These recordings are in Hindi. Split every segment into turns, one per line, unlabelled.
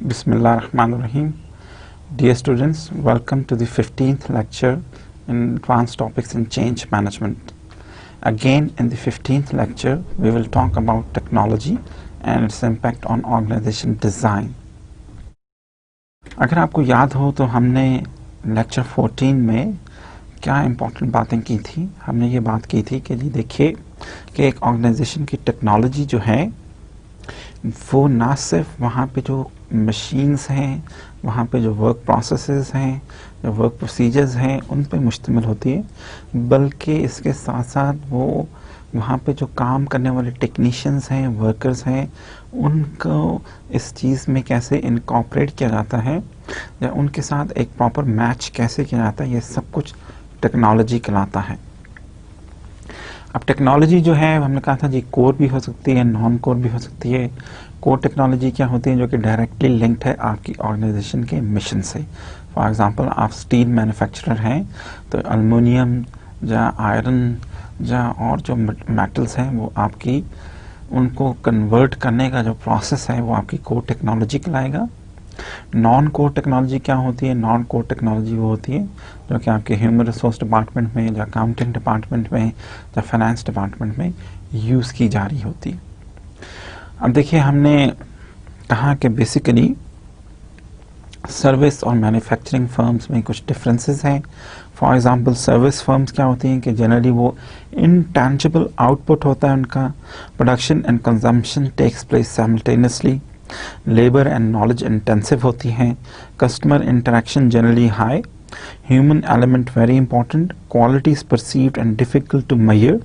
Bismillahirrahmanirrahim. Dear students, welcome to the 15th lecture in Advanced Topics in Change Management. Again, in the 15th lecture, we will talk about technology and its impact on organization design. अगर आपको याद हो तो हमने लेक्चर 14 में क्या इम्पोर्टेंट बातें की थी. हमने ये बात की थी कि जी देखिए कि एक ऑर्गेनाइजेशन की टेक्नोलॉजी जो है वो ना सिर्फ वहाँ पे जो मशीन्स हैं, वहाँ पे जो वर्क प्रोसेसेस हैं, जो वर्क प्रोसीजर्स हैं, उन पे मुश्तमिल होती है, बल्कि इसके साथ साथ वो वहाँ पे जो काम करने वाले टेक्नीशियंस हैं, वर्कर्स हैं, उनको इस चीज़ में कैसे इनकॉर्पोरेट किया जाता है या उनके साथ एक प्रॉपर मैच कैसे किया जाता है, ये सब कुछ टेक्नोलॉजी कहलाता है. अब टेक्नोलॉजी जो है हमने कहा था जी कोर भी हो सकती है, नॉन कोर भी हो सकती है. कोर टेक्नोलॉजी क्या होती है? जो कि डायरेक्टली लिंक्ड है आपकी ऑर्गेनाइजेशन के मिशन से. फॉर एग्जांपल आप स्टील मैन्युफैक्चरर हैं तो एल्युमिनियम या आयरन या और जो मेटल्स हैं वो आपकी उनको कन्वर्ट करने का जो प्रोसेस है वो आपकी कोर टेक्नोलॉजी कहलाएगा. नॉन कोर टेक्नोलॉजी क्या होती है? नॉन कोर टेक्नोलॉजी वो होती है जो कि आपके ह्यूमन रिसोर्स डिपार्टमेंट में या अकाउंटिंग डिपार्टमेंट में या फाइनेंस डिपार्टमेंट में यूज़ की जा रही होती है. अब देखिए हमने कहा कि बेसिकली सर्विस और मैन्युफैक्चरिंग फर्म्स में कुछ डिफरेंसेस हैं. फॉर एग्जांपल सर्विस फर्म्स क्या होती हैं कि जनरली वो इनटैंजिबल आउटपुट होता है उनका. Production and consumption takes place simultaneously. Labour and knowledge intensive होती हैं. Customer interaction generally high. Human element very important. Quality is perceived and difficult to measure.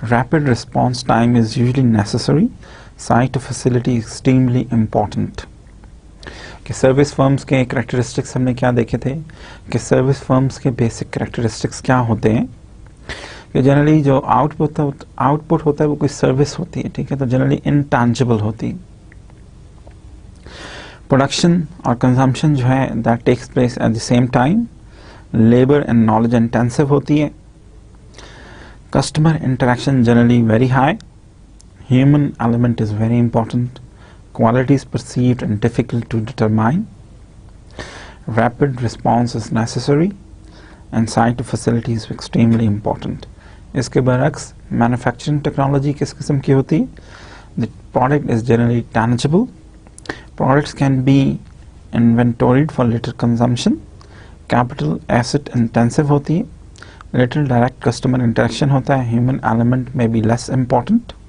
Rapid response time is usually necessary. Site of facility extremely important. कि सर्विस फर्म्स के करैक्टरिस्टिक्स हमने क्या देखे थे कि सर्विस फर्म्स के बेसिक करैक्टरिस्टिक्स क्या होते हैं कि जनरली जो आउटपुट होता है वो कोई सर्विस होती है, ठीक है, तो जनरली इनटैंजिबल होती है. प्रोडक्शन और कंजम्पशन जो है that takes place at the same time. Labour and knowledge intensive होती है. Customer interaction generally very high. Human element is very important. Quality is perceived and difficult to determine. Rapid response is necessary and site to facility is extremely important. इसके बरक्स मैन्युफैक्चरिंग टेक्नोलॉजी किस किस्म की होती है? The product is generally tangible. Products can be inventoried for later consumption. Capital asset intensive होती है. Little direct customer interaction होता है. Human element may be less important.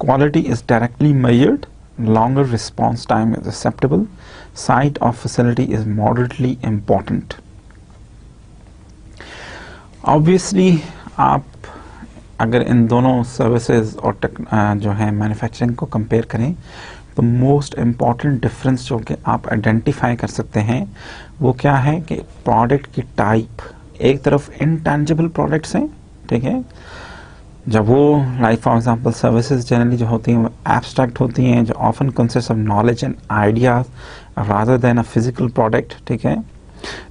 Quality is directly measured. Longer response time is acceptable. Site of facility is moderately important. Obviously आप अगर इन दोनों सर्विसेज और जो है मैन्युफैक्चरिंग को कंपेयर करें तो मोस्ट इम्पॉर्टेंट डिफरेंस जो कि आप आइडेंटिफाई कर सकते हैं वो क्या है कि प्रोडक्ट की टाइप. एक तरफ इनटैंजिबल प्रोडक्ट्स हैं, ठीक है, जब वो like for example services generally जो होती हैं वो एब्स्ट्रैक्ट होती हैं, जो often consist of knowledge and ideas rather than a physical product, ठीक है.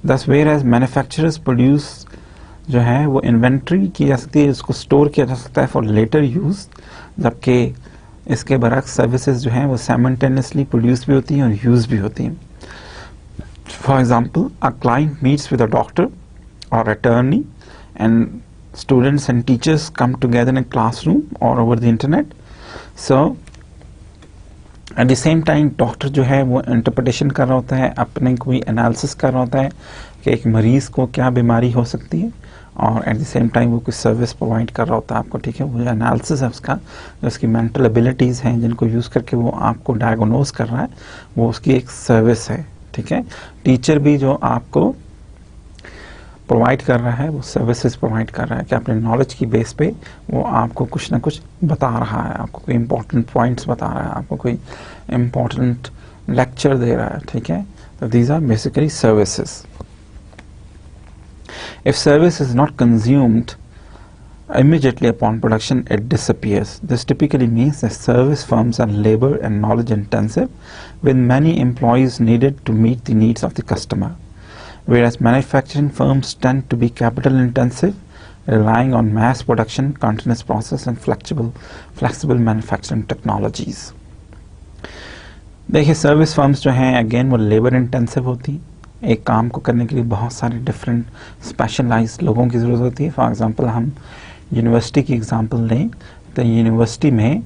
दस वेयर एज मैन्युफैक्चरर्स प्रोड्यूस जो है वो इन्वेंट्री की जा सकती है, उसको स्टोर किया जा सकता है फॉर लेटर यूज़, जबकि इसके बरक्स सर्विसेज जो हैं वो साइमल्टेनियसली प्रोड्यूस भी होती हैं और यूज़ भी होती हैं. For example a client meets with a doctor और attorney and students and teachers come together in a classroom or over the internet. So at the same time doctor जो है वो इंटरप्रिटेशन कर रहा होता है, अपने कोई एनालिसिस कर रहा होता है कि एक मरीज़ को क्या बीमारी हो सकती है, और एट द सेम टाइम वो कुछ सर्विस प्रोवाइड कर रहा होता है आपको, ठीक है. वो जो एनालिसिस है उसका, जो उसकी मेंटल एबिलिटीज़ हैं जिनको यूज़ करके वो आपको डायग्नोज कर रहा है, वो उसकी एक सर्विस है, ठीक है. टीचर भी जो आपको प्रोवाइड कर रहा है वो सर्विसेज प्रोवाइड कर रहा है कि अपने नॉलेज की बेस पे वो आपको कुछ ना कुछ बता रहा है, आपको कोई इंपॉर्टेंट पॉइंट्स बता रहा है, आपको कोई इंपॉर्टेंट लेक्चर दे रहा है, ठीक है. तो these are basically services. If service is not consumed immediately upon production it disappears. This typically means that service firms are labor and knowledge intensive with many employees needed to meet the needs of the customer. Whereas manufacturing firms tend to be capital intensive, relying on mass production, continuous process and flexible manufacturing technologies. देखिए सर्विस फर्म्स जो हैं अगेन वो लेबर इंटेंसिव होती हैं, एक काम को करने के लिए बहुत सारे डिफरेंट स्पेशलाइज्ड लोगों की ज़रूरत होती है। फॉर एग्जांपल हम यूनिवर्सिटी की एग्जांपल लें तो यूनिवर्सिटी में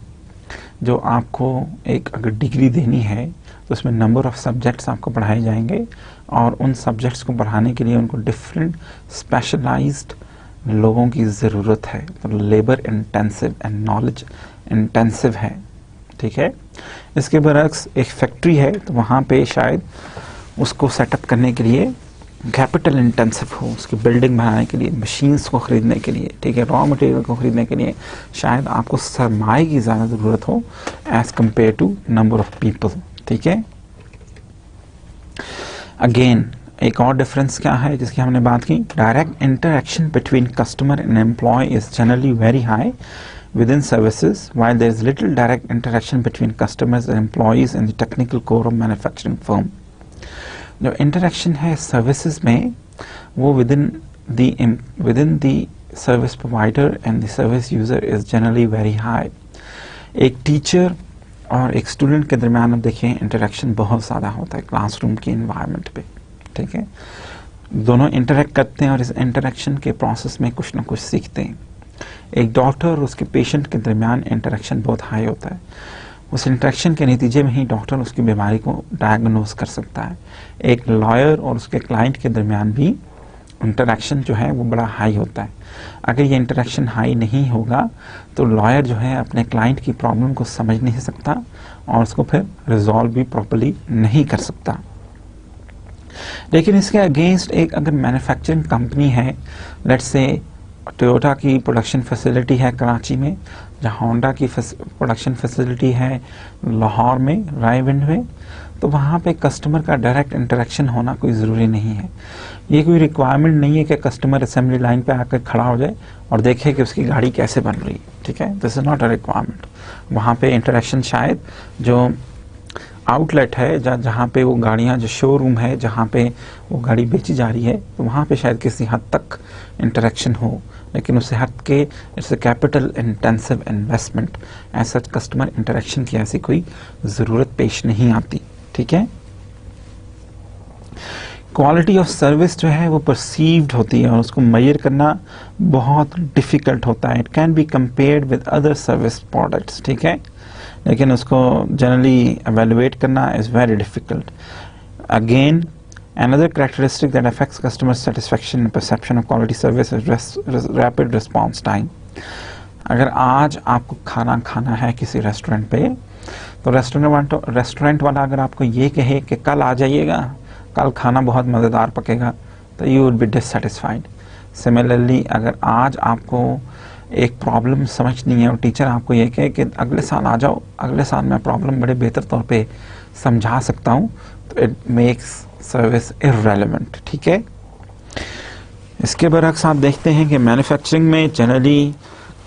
जो आपको एक अगर डिग्री देनी है तो उसमें नंबर ऑफ़ सब्जेक्ट्स आपको पढ़ाए जाएंगे और उन सब्जेक्ट्स को पढ़ाने के लिए उनको डिफरेंट स्पेशलाइज्ड लोगों की ज़रूरत है। तो labour intensive and knowledge intensive है, ठीक है। इसके बरक्स एक फैक्ट्री है तो वहाँ पे शायद उसको सेटअप करने के लिए कैपिटल इंटेंसिव हो, उसकी बिल्डिंग बनाने के लिए, मशीन्स को ख़रीदने के लिए, ठीक है, रॉ मटेरियल को ख़रीदने के लिए शायद आपको सरमाए की ज़्यादा ज़रूरत हो as compare to number of people, ठीक है। अगेन एक और डिफरेंस क्या है जिसकी हमने बात की, direct interaction between customer and employee is generally very high within services, while there is little direct interaction between customers and employees in the technical core of manufacturing firm. जो interaction है services में वो within the service provider and the service user is generally very high. एक टीचर और एक स्टूडेंट के दरमियान अब देखिए इंटरेक्शन बहुत ज़्यादा होता है क्लासरूम के इन्वायरमेंट पे, ठीक है। दोनों इंटरेक्ट करते हैं और इस इंटरेक्शन के प्रोसेस में कुछ ना कुछ सीखते हैं। एक डॉक्टर और उसके पेशेंट के दरमियान इंटरेक्शन बहुत हाई होता है, उस इंटरेक्शन के नतीजे में ही डॉक्टर उसकी बीमारी को डायग्नोज कर सकता है। एक लॉयर और उसके क्लाइंट के दरमियान भी इंटरेक्शन जो है वो बड़ा हाई होता है। अगर ये इंटरेक्शन हाई नहीं होगा तो लॉयर जो है अपने क्लाइंट की प्रॉब्लम को समझ नहीं सकता और उसको फिर रिजॉल्व भी प्रॉपर्ली नहीं कर सकता। लेकिन इसके अगेंस्ट एक अगर मैन्युफैक्चरिंग कंपनी है, लेट्स से टोयोटा की प्रोडक्शन फैसिलिटी है कराची में, जहाँ होंडा की प्रोडक्शन फैसिलिटी है लाहौर में रायविंड में, तो वहाँ पे कस्टमर का डायरेक्ट इंटरेक्शन होना कोई ज़रूरी नहीं है। ये कोई रिक्वायरमेंट नहीं है कि कस्टमर असेंबली लाइन पे आकर खड़ा हो जाए और देखे कि उसकी गाड़ी कैसे बन रही है, ठीक है, this is not a requirement. वहाँ पे इंटरेक्शन शायद जो आउटलेट है जहाँ पे वो गाड़ियाँ, जो शोरूम है जहाँ पे वो गाड़ी बेची जा रही है, तो वहाँ पे शायद किसी हद तक इंटरेक्शन हो, लेकिन उससे हट के it's a capital intensive investment, ऐसा कस्टमर इंटरेक्शन की ऐसी कोई ज़रूरत पेश नहीं आती, ठीक है। क्वालिटी ऑफ सर्विस जो है वो परसीव्ड होती है और उसको मेजर करना बहुत डिफ़िकल्ट होता है। It can be compared with other service products, ठीक है, लेकिन उसको जनरली एवेलुएट करना is very difficult. Again another characteristic that affects customer satisfaction and perception of quality service is rapid response time. अगर आज आपको खाना खाना है किसी रेस्टोरेंट पे, तो रेस्टोरेंट वाला अगर आपको ये कहे कि कल आ जाइएगा, कल खाना बहुत मज़ेदार पकेगा, तो you would be dissatisfied. Similarly अगर आज आपको एक प्रॉब्लम समझनी है और टीचर आपको ये कहे कि अगले साल आ जाओ, अगले साल मैं प्रॉब्लम बड़े बेहतर तौर पे समझा सकता हूँ, तो इट मेक्स सर्विस इर्रेलेवेंट, ठीक है। इसके बरक्स आप देखते हैं कि मैन्युफैक्चरिंग में जनरली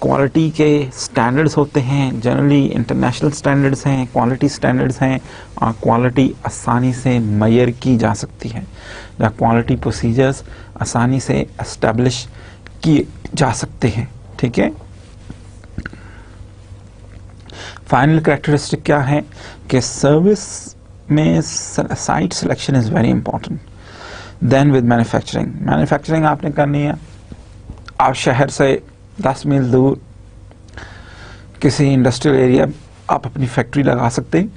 क्वालिटी के स्टैंडर्ड्स होते हैं, जनरली इंटरनेशनल स्टैंडर्ड्स हैं, क्वालिटी स्टैंडर्ड्स हैं और क्वालिटी आसानी से मेजर की जा सकती है, या क्वालिटी प्रोसीजर्स आसानी से एस्टेब्लिश किए जा सकते हैं, ठीक है। फाइनल कैरेक्टरिस्टिक क्या है कि सर्विस में site selection is very important then with manufacturing. Manufacturing आपने करनी है, आप शहर से 10 मील दूर किसी इंडस्ट्रियल एरिया आप अपनी फैक्ट्री लगा सकते हैं,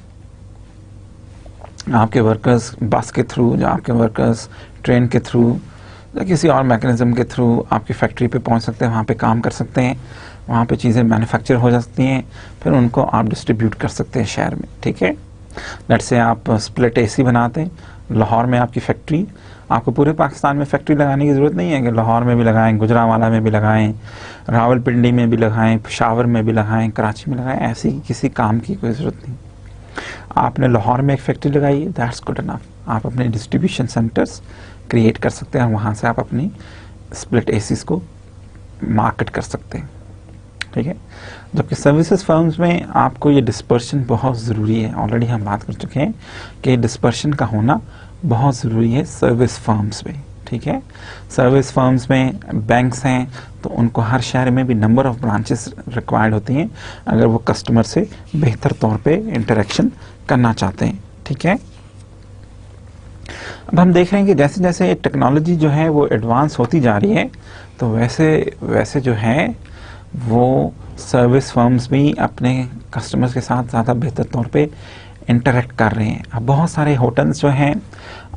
आपके वर्कर्स बस के थ्रू या आपके वर्कर्स ट्रेन के थ्रू या किसी और मैकेनिज्म के थ्रू आपकी फैक्ट्री पे पहुंच सकते हैं, वहाँ पे काम कर सकते हैं, वहाँ पे चीज़ें मैन्युफैक्चर हो जाती हैं, फिर उनको आप डिस्ट्रीब्यूट कर सकते हैं शहर में, ठीक है। लेट्स से आप स्प्लिट एसी बनाते हैं, लाहौर में आपकी फैक्ट्री, आपको पूरे पाकिस्तान में फैक्ट्री लगाने की ज़रूरत नहीं है कि लाहौर में भी लगाएं, गुजरांवाला में भी लगाएं, रावलपिंडी में भी लगाएं, पेशावर में भी लगाएं, कराची में लगाएं, ऐसी किसी काम की कोई ज़रूरत नहीं। आपने लाहौर में एक फैक्ट्री लगाई है, दैट्स गुड इनफ। आप अपने डिस्ट्रीब्यूशन सेंटर्स क्रिएट कर सकते हैं और वहाँ से आप अपनी स्प्लिट एसीज को मार्केट कर सकते हैं, ठीक है। जबकि सर्विसेज फर्म्स में आपको ये डिस्पर्शन बहुत ज़रूरी है, ऑलरेडी हम बात कर चुके हैं कि डिस्पर्शन का होना बहुत ज़रूरी है सर्विस फर्म्स में, ठीक है। सर्विस फर्म्स में बैंक्स हैं तो उनको हर शहर में भी नंबर ऑफ़ ब्रांचेस रिक्वायर्ड होती हैं अगर वो कस्टमर से बेहतर तौर पे इंटरेक्शन करना चाहते हैं, ठीक है। अब हम देख रहे हैं कि जैसे जैसे टेक्नोलॉजी जो है वो एडवांस होती जा रही है, तो वैसे वैसे जो है वो सर्विस फर्म्स भी अपने कस्टमर्स के साथ ज़्यादा बेहतर तौर पे इंटरेक्ट कर रहे हैं। अब बहुत सारे होटल्स जो हैं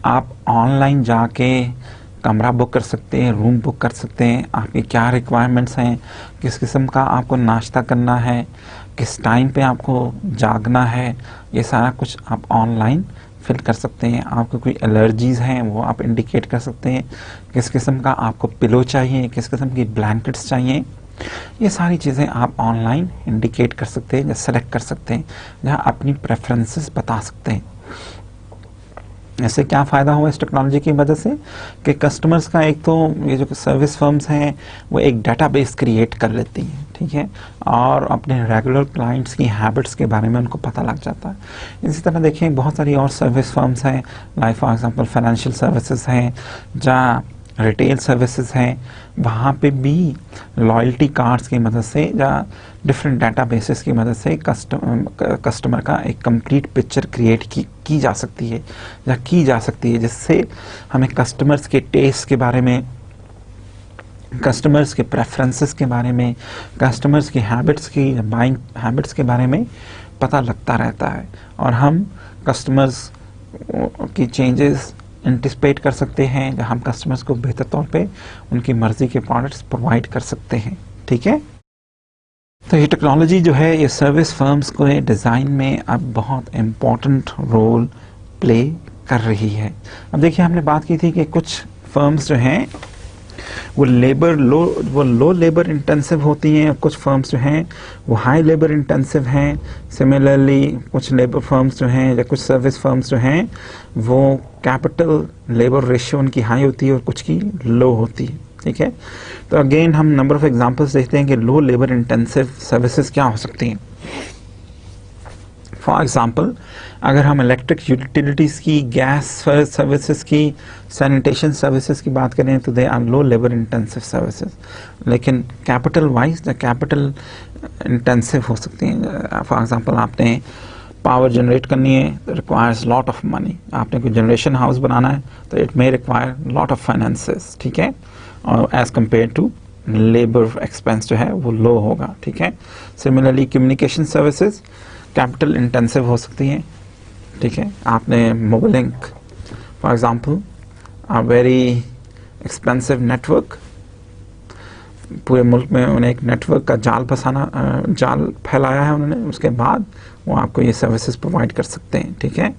आप ऑनलाइन जाके कमरा बुक कर सकते हैं, रूम बुक कर सकते हैं, आपकी क्या रिक्वायरमेंट्स हैं, किस किस्म का आपको नाश्ता करना है, किस टाइम पे आपको जागना है, ये सारा कुछ आप ऑनलाइन फिल कर सकते हैं। आपको कोई एलर्जीज़ हैं वो आप इंडिकेट कर सकते हैं, किस किस्म का आपको पिलो चाहिए, किस किस्म की ब्लैंकेट्स चाहिए, ये सारी चीज़ें आप ऑनलाइन इंडिकेट कर सकते हैं या सेलेक्ट कर सकते हैं, जहाँ अपनी प्रेफरेंसेस बता सकते हैं। ऐसे क्या फ़ायदा हुआ इस टेक्नोलॉजी की वजह से कि कस्टमर्स का एक तो ये जो सर्विस फर्म्स हैं वो एक डाटाबेस क्रिएट कर लेती हैं, ठीक है, और अपने रेगुलर क्लाइंट्स की हैबिट्स के बारे में उनको पता लग जाता है। इसी तरह देखिए बहुत सारी और सर्विस फर्म्स हैं, like for example financial services हैं, जहाँ रिटेल सर्विसेज हैं, वहाँ पे भी लॉयल्टी कार्ड्स की मदद से या डिफरेंट डाटाबेसेस की मदद से कस्टमर का एक कंप्लीट पिक्चर क्रिएट की जा सकती है या की जा सकती है, जिससे हमें कस्टमर्स के टेस्ट के बारे में, कस्टमर्स के प्रेफरेंसेस के बारे में, कस्टमर्स की हैबिट्स की बाइंग हैबिट्स के बारे में पता लगता रहता है, और हम कस्टमर्स की चेंजेस एंटिसिपेट कर सकते हैं, जहाँ हम कस्टमर्स को बेहतर तौर पे उनकी मर्ज़ी के प्रोडक्ट्स प्रोवाइड कर सकते हैं, ठीक है। तो ये टेक्नोलॉजी जो है ये सर्विस फर्म्स को डिज़ाइन में अब बहुत इम्पॉर्टेंट रोल प्ले कर रही है। अब देखिए हमने बात की थी कि कुछ फर्म्स जो हैं वो लो लेबर इंटेंसिव होती हैं, और कुछ फर्म्स जो हैं वो हाई लेबर इंटेंसिव हैं। सिमिलरली कुछ लेबर फर्म्स जो हैं या कुछ सर्विस फर्म्स जो हैं वो कैपिटल लेबर रेशियो उनकी हाई होती है और कुछ की लो होती है, ठीक है। तो अगेन हम नंबर ऑफ एग्जांपल्स देखते हैं कि लो लेबर इंटेंसिव सर्विसेज क्या हो सकती हैं। फॉर एग्जांपल अगर हम इलेक्ट्रिक यूटिलिटीज़ की, गैस सर्विसेज की, सैनिटेशन सर्विसेज की बात करें तो they are low labour intensive services, लेकिन कैपिटल वाइज या कैपिटल इंटेंसिव हो सकती हैं। फॉर एग्जांपल आपने पावर जनरेट करनी है तो रिक्वायर्स लॉट ऑफ मनी, आपने कोई जनरेशन हाउस बनाना है तो it may require lot of finances, ठीक है, और as compare to labour expense जो है वो लो होगा, ठीक है। Similarly communication services capital intensive हो सकती हैं, ठीक है। आपने Mobilink for example a very expensive network, पूरे मुल्क में उन्हें एक नेटवर्क का जाल फैलाया है उन्होंने, उसके बाद वो आपको ये सर्विसेज प्रोवाइड कर सकते हैं, ठीक है।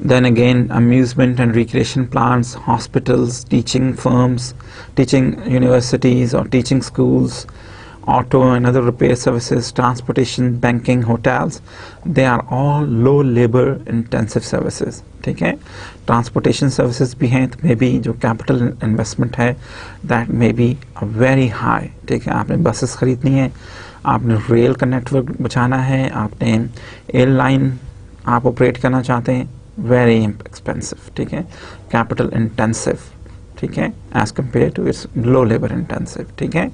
Then again, amusement and recreation plants, hospitals, teaching firms, teaching universities or teaching schools, auto and other repair services, transportation, banking, hotels, they are all low labor intensive services, ठीक है। transportation services भी हैं तो मे बी जो capital investment है that may be very high, ठीक है। आपने buses खरीदनी है, आपने रेल का नेटवर्क बचाना है, आपने एयरलाइन आप ऑपरेट करना चाहते हैं, वेरी एक्सपेंसिव, ठीक है, कैपिटल इंटेंसिव, ठीक है, as compare to its low labour intensive, ठीक है।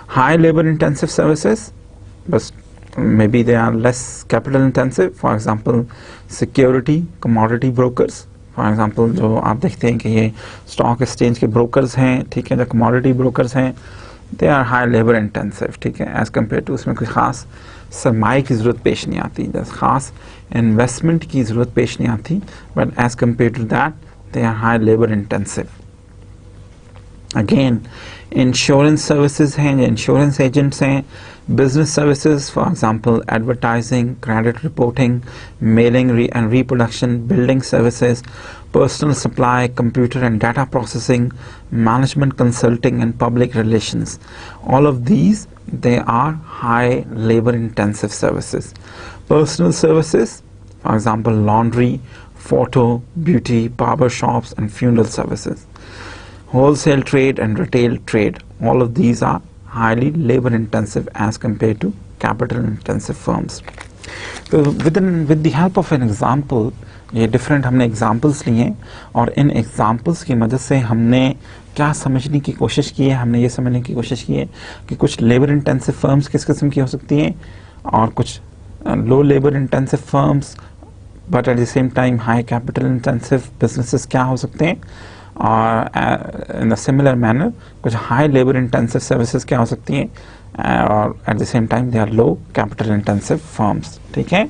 हाई लेबर इंटेंसिव सर्विसेज बस may be they are less capital intensive, for example security, commodity brokers, for example जो आप देखते हैं कि ये स्टॉक एक्सचेंज के ब्रोकर्स हैं, ठीक है, जो कमोडिटी ब्रोकर्स हैं, they are high labour intensive, ठीक है, एज कम्पेयर टू उसमें कोई ख़ास सरमाए की ज़रूरत पेश नहीं आती, ख़ास इन्वेस्टमेंट की ज़रूरत पेश नहीं आती, but as compare to that they are high labour intensive. Again insurance services हैं, इंश्योरेंस एजेंट्स हैं, business services for example advertising, credit reporting, mailing and reproduction, building services, personal supply, computer and data processing, management consulting and public relations. All of these, they are high labor intensive services. Personal services, for example, laundry, photo, beauty, barber shops and funeral services. Wholesale trade and retail trade, all of these are highly labor intensive as compared to capital intensive firms. So with the help of an example, ये डिफरेंट हमने एग्जाम्पल्स लिए हैं, और इन एग्जाम्पल्स की मदद से हमने क्या समझने की कोशिश की है, हमने ये समझने की कोशिश की है कि कुछ लेबर इंटेंसिव फर्म्स किस किस्म की हो सकती हैं और कुछ low labour intensive firms but at the same time high capital intensive businesses क्या हो सकते हैं, और इन द सिमिलर मैनर कुछ हाई लेबर इंटेंसिव सर्विसेज क्या हो सकती हैं, और at the same time they are low capital intensive firms. ठीक है।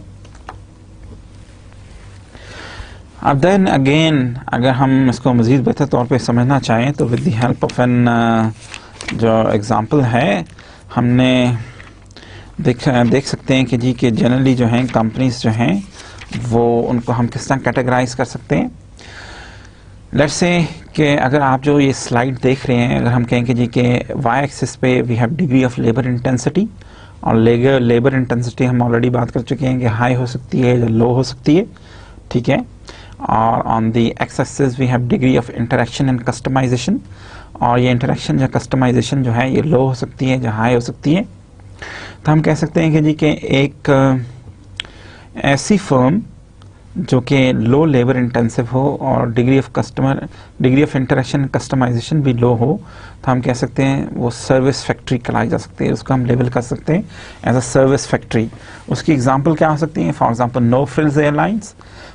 अब देन अगेन अगर हम इसको मज़ीद बेहतर तौर पे समझना चाहें तो with the help of an जो एग्ज़ाम्पल है हमने देख सकते हैं कि जी कि जनरली जो हैं कंपनीज जो हैं वो उनको हम किस तरह कैटेगराइज कर सकते हैं। लेट्स से कि अगर आप जो ये स्लाइड देख रहे हैं, अगर हम कहें कि जी के वाई एक्सिस पे we have degree of labour intensity, और लेबर इंटेंसिटी हम ऑलरेडी बात कर चुके हैं कि हाई हो सकती है या लो हो सकती है। ठीक है। और on the X axis we have degree of interaction and customisation, और ये इंटरेक्शन या कस्टमाइजेशन जो है ये लो हो सकती है या हाई हो सकती है। तो हम कह सकते हैं कि जी के एक ऐसी फर्म जो कि लो लेबर इंटेंसिव हो और डिग्री ऑफ इंटरेक्शन कस्टमाइजेशन भी लो हो, तो हम कह सकते हैं वो सर्विस फैक्ट्री कहलाई जा सकती है। उसको हम लेबल कर सकते हैं एज अ सर्विस फैक्ट्री। उसकी एग्जांपल क्या हो सकती है? For example no frills airlines,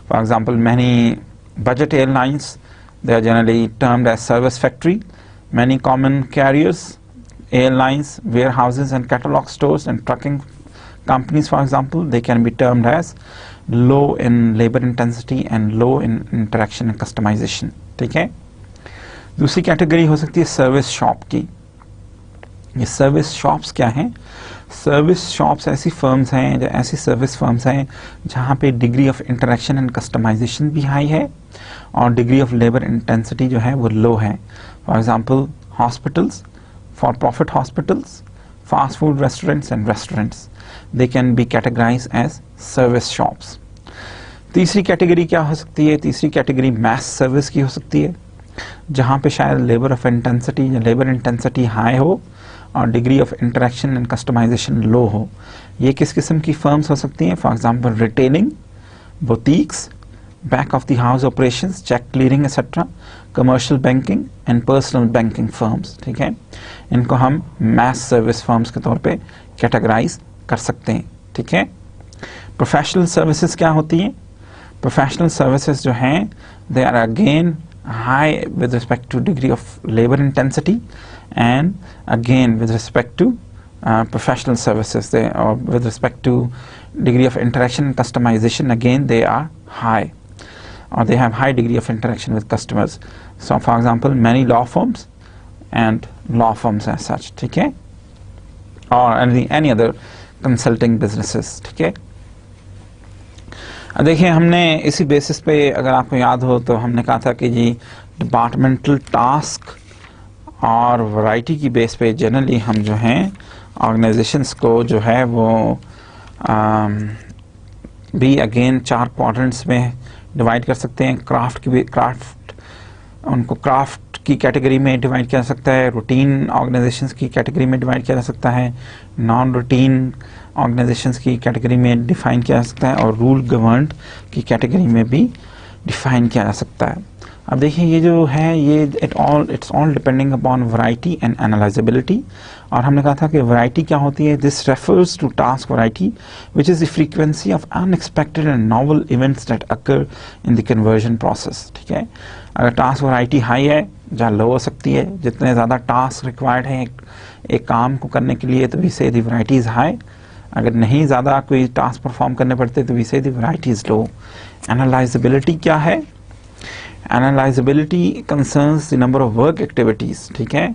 for example many budget airlines, they are generally termed as service factory. Many common carriers, airlines, warehouses and catalog stores and trucking companies, for example, they can be termed as low in labor intensity and low in interaction and customization. ठीक है। दूसरी कैटेगरी हो सकती है सर्विस शॉप की। ये सर्विस शॉप्स क्या हैं? सर्विस शॉप्स ऐसी फर्म्स हैं, जो ऐसी सर्विस फर्म्स हैं जहाँ पे degree of interaction and customisation भी हाई है और डिग्री ऑफ लेबर इंटेंसिटी जो है वो लो है। For example hospitals, for profit hospitals, fast food restaurants and restaurants, they can be categorized as service shops. तीसरी कैटेगरी क्या हो सकती है? तीसरी कैटेगरी मैस सर्विस की हो सकती है, जहाँ पे शायद लेबर ऑफ इंटेंसिटी या लेबर इंटेंसिटी हाई हो और degree of interaction and customisation low हो। ये किस किस्म की फर्म्स हो सकती हैं? For example retailing, boutiques, back of the house operations, check clearing etc., commercial banking and personal banking firms। ठीक है। इनको हम mass service firms के तौर पे कैटेगराइज कर सकते हैं। ठीक है। प्रोफेशनल सर्विसेज क्या होती हैं? प्रोफेशनल सर्विसेज जो हैं they are again high with respect to degree of labor intensity and again with respect to professional services, they or with respect to degree of interaction and customization, again they are high, or they have high degree of interaction with customers. So for example many law firms and law firms as such। ठीक है। or any other consulting businesses। ठीक है। देखिए हमने इसी बेसिस पे, अगर आपको याद हो तो हमने कहा था कि जी डिपार्टमेंटल टास्क और वैरायटी की बेस पे जनरली हम जो हैं ऑर्गेनाइजेशंस को जो है वो भी अगेन 4 क्वाड्रेंट्स में डिवाइड कर सकते हैं। उनको क्राफ्ट की कैटेगरी में डिवाइड किया जा सकता है, रूटीन ऑर्गेनाइजेशंस की कैटेगरी में डिवाइड किया जा सकता है, नॉन रूटीन ऑर्गेनाइजेशंस की कैटेगरी में डिफाइन किया जा सकता है, और रूल गवर्नड की कैटेगरी में भी डिफाइन किया जा सकता है। अब देखिए ये जो है ये it's all depending upon variety and analysability. और हमने कहा था कि वैरायटी क्या होती है? This refers to task variety which is the frequency of unexpected and novel events that occur in the conversion process. ठीक है। अगर टास्क वैरायटी हाई है या लो हो सकती है, जितने ज़्यादा टास्क रिक्वायर्ड हैं एक काम को करने के लिए तो वी से द वैरायटी इज़ हाई। अगर नहीं ज़्यादा कोई टास्क परफॉर्म करने पड़ते तो वी से द वैरायटी इज़ लो। एनालाइजेबिलिटी क्या है? Analyzability concerns the number of work activities। ठीक है।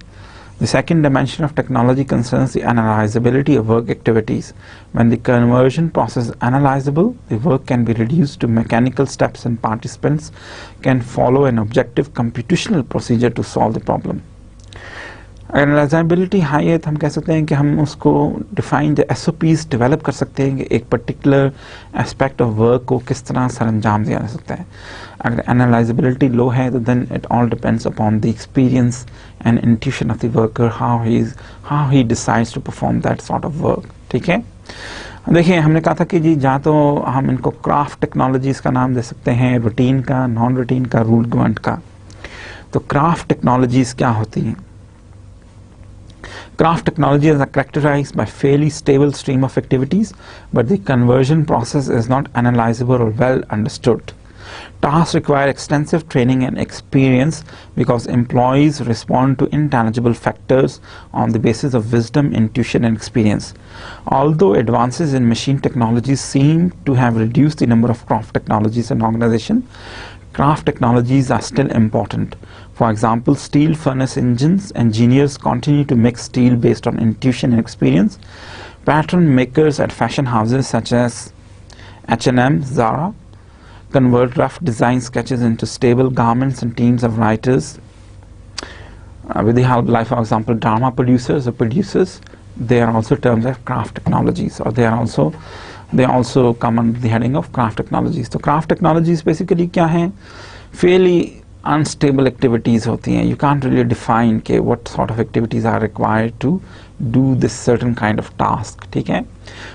The second dimension of technology concerns the analyzability of work activities. When the conversion process is analyzable, the work can be reduced to mechanical steps and participants can follow an objective computational procedure to solve the problem। Analysability high है तो हम कह सकते हैं कि हम उसको डिफाइंड SOPs डेवलप कर सकते हैं कि एक पर्टिकुलर एस्पेक्ट ऑफ वर्क को किस तरह सर अंजाम दिया जा सकता है। अगर एनालाइजेबिलिटी लो है तो then it all depends upon the experience and intuition of the worker, how he decides to perform that sort of work. ठीक है। देखिए हमने कहा था कि जी जहाँ तो हम इनको क्राफ्ट टेक्नोलॉजीज का नाम दे सकते हैं, रूटीन का, नॉन रूटीन का, रूल गवर्नड का। तो क्राफ्ट टेक्नोलॉजीज क्या होती हैं? Craft technologies are characterized by fairly stable stream of activities, but the conversion process is not analyzable or well understood. Tasks require extensive training and experience because employees respond to intangible factors on the basis of wisdom, intuition, and experience. Although advances in machine technologies seem to have reduced the number of craft technologies in organization, craft technologies are still important. For example, steel furnace engines engineers continue to make steel based on intuition and experience. Pattern makers at fashion houses such as H&M, Zara, convert rough design sketches into stable garments, and teams of writers with the help, like for example, drama producers or producers, they are also terms of craft technologies, or they also come under the heading of craft technologies. So craft technologies basically क्या हैं? Fairly unstable activities होती हैं. You can't really define के what sort of activities are required to do this certain kind of task, ठीक है?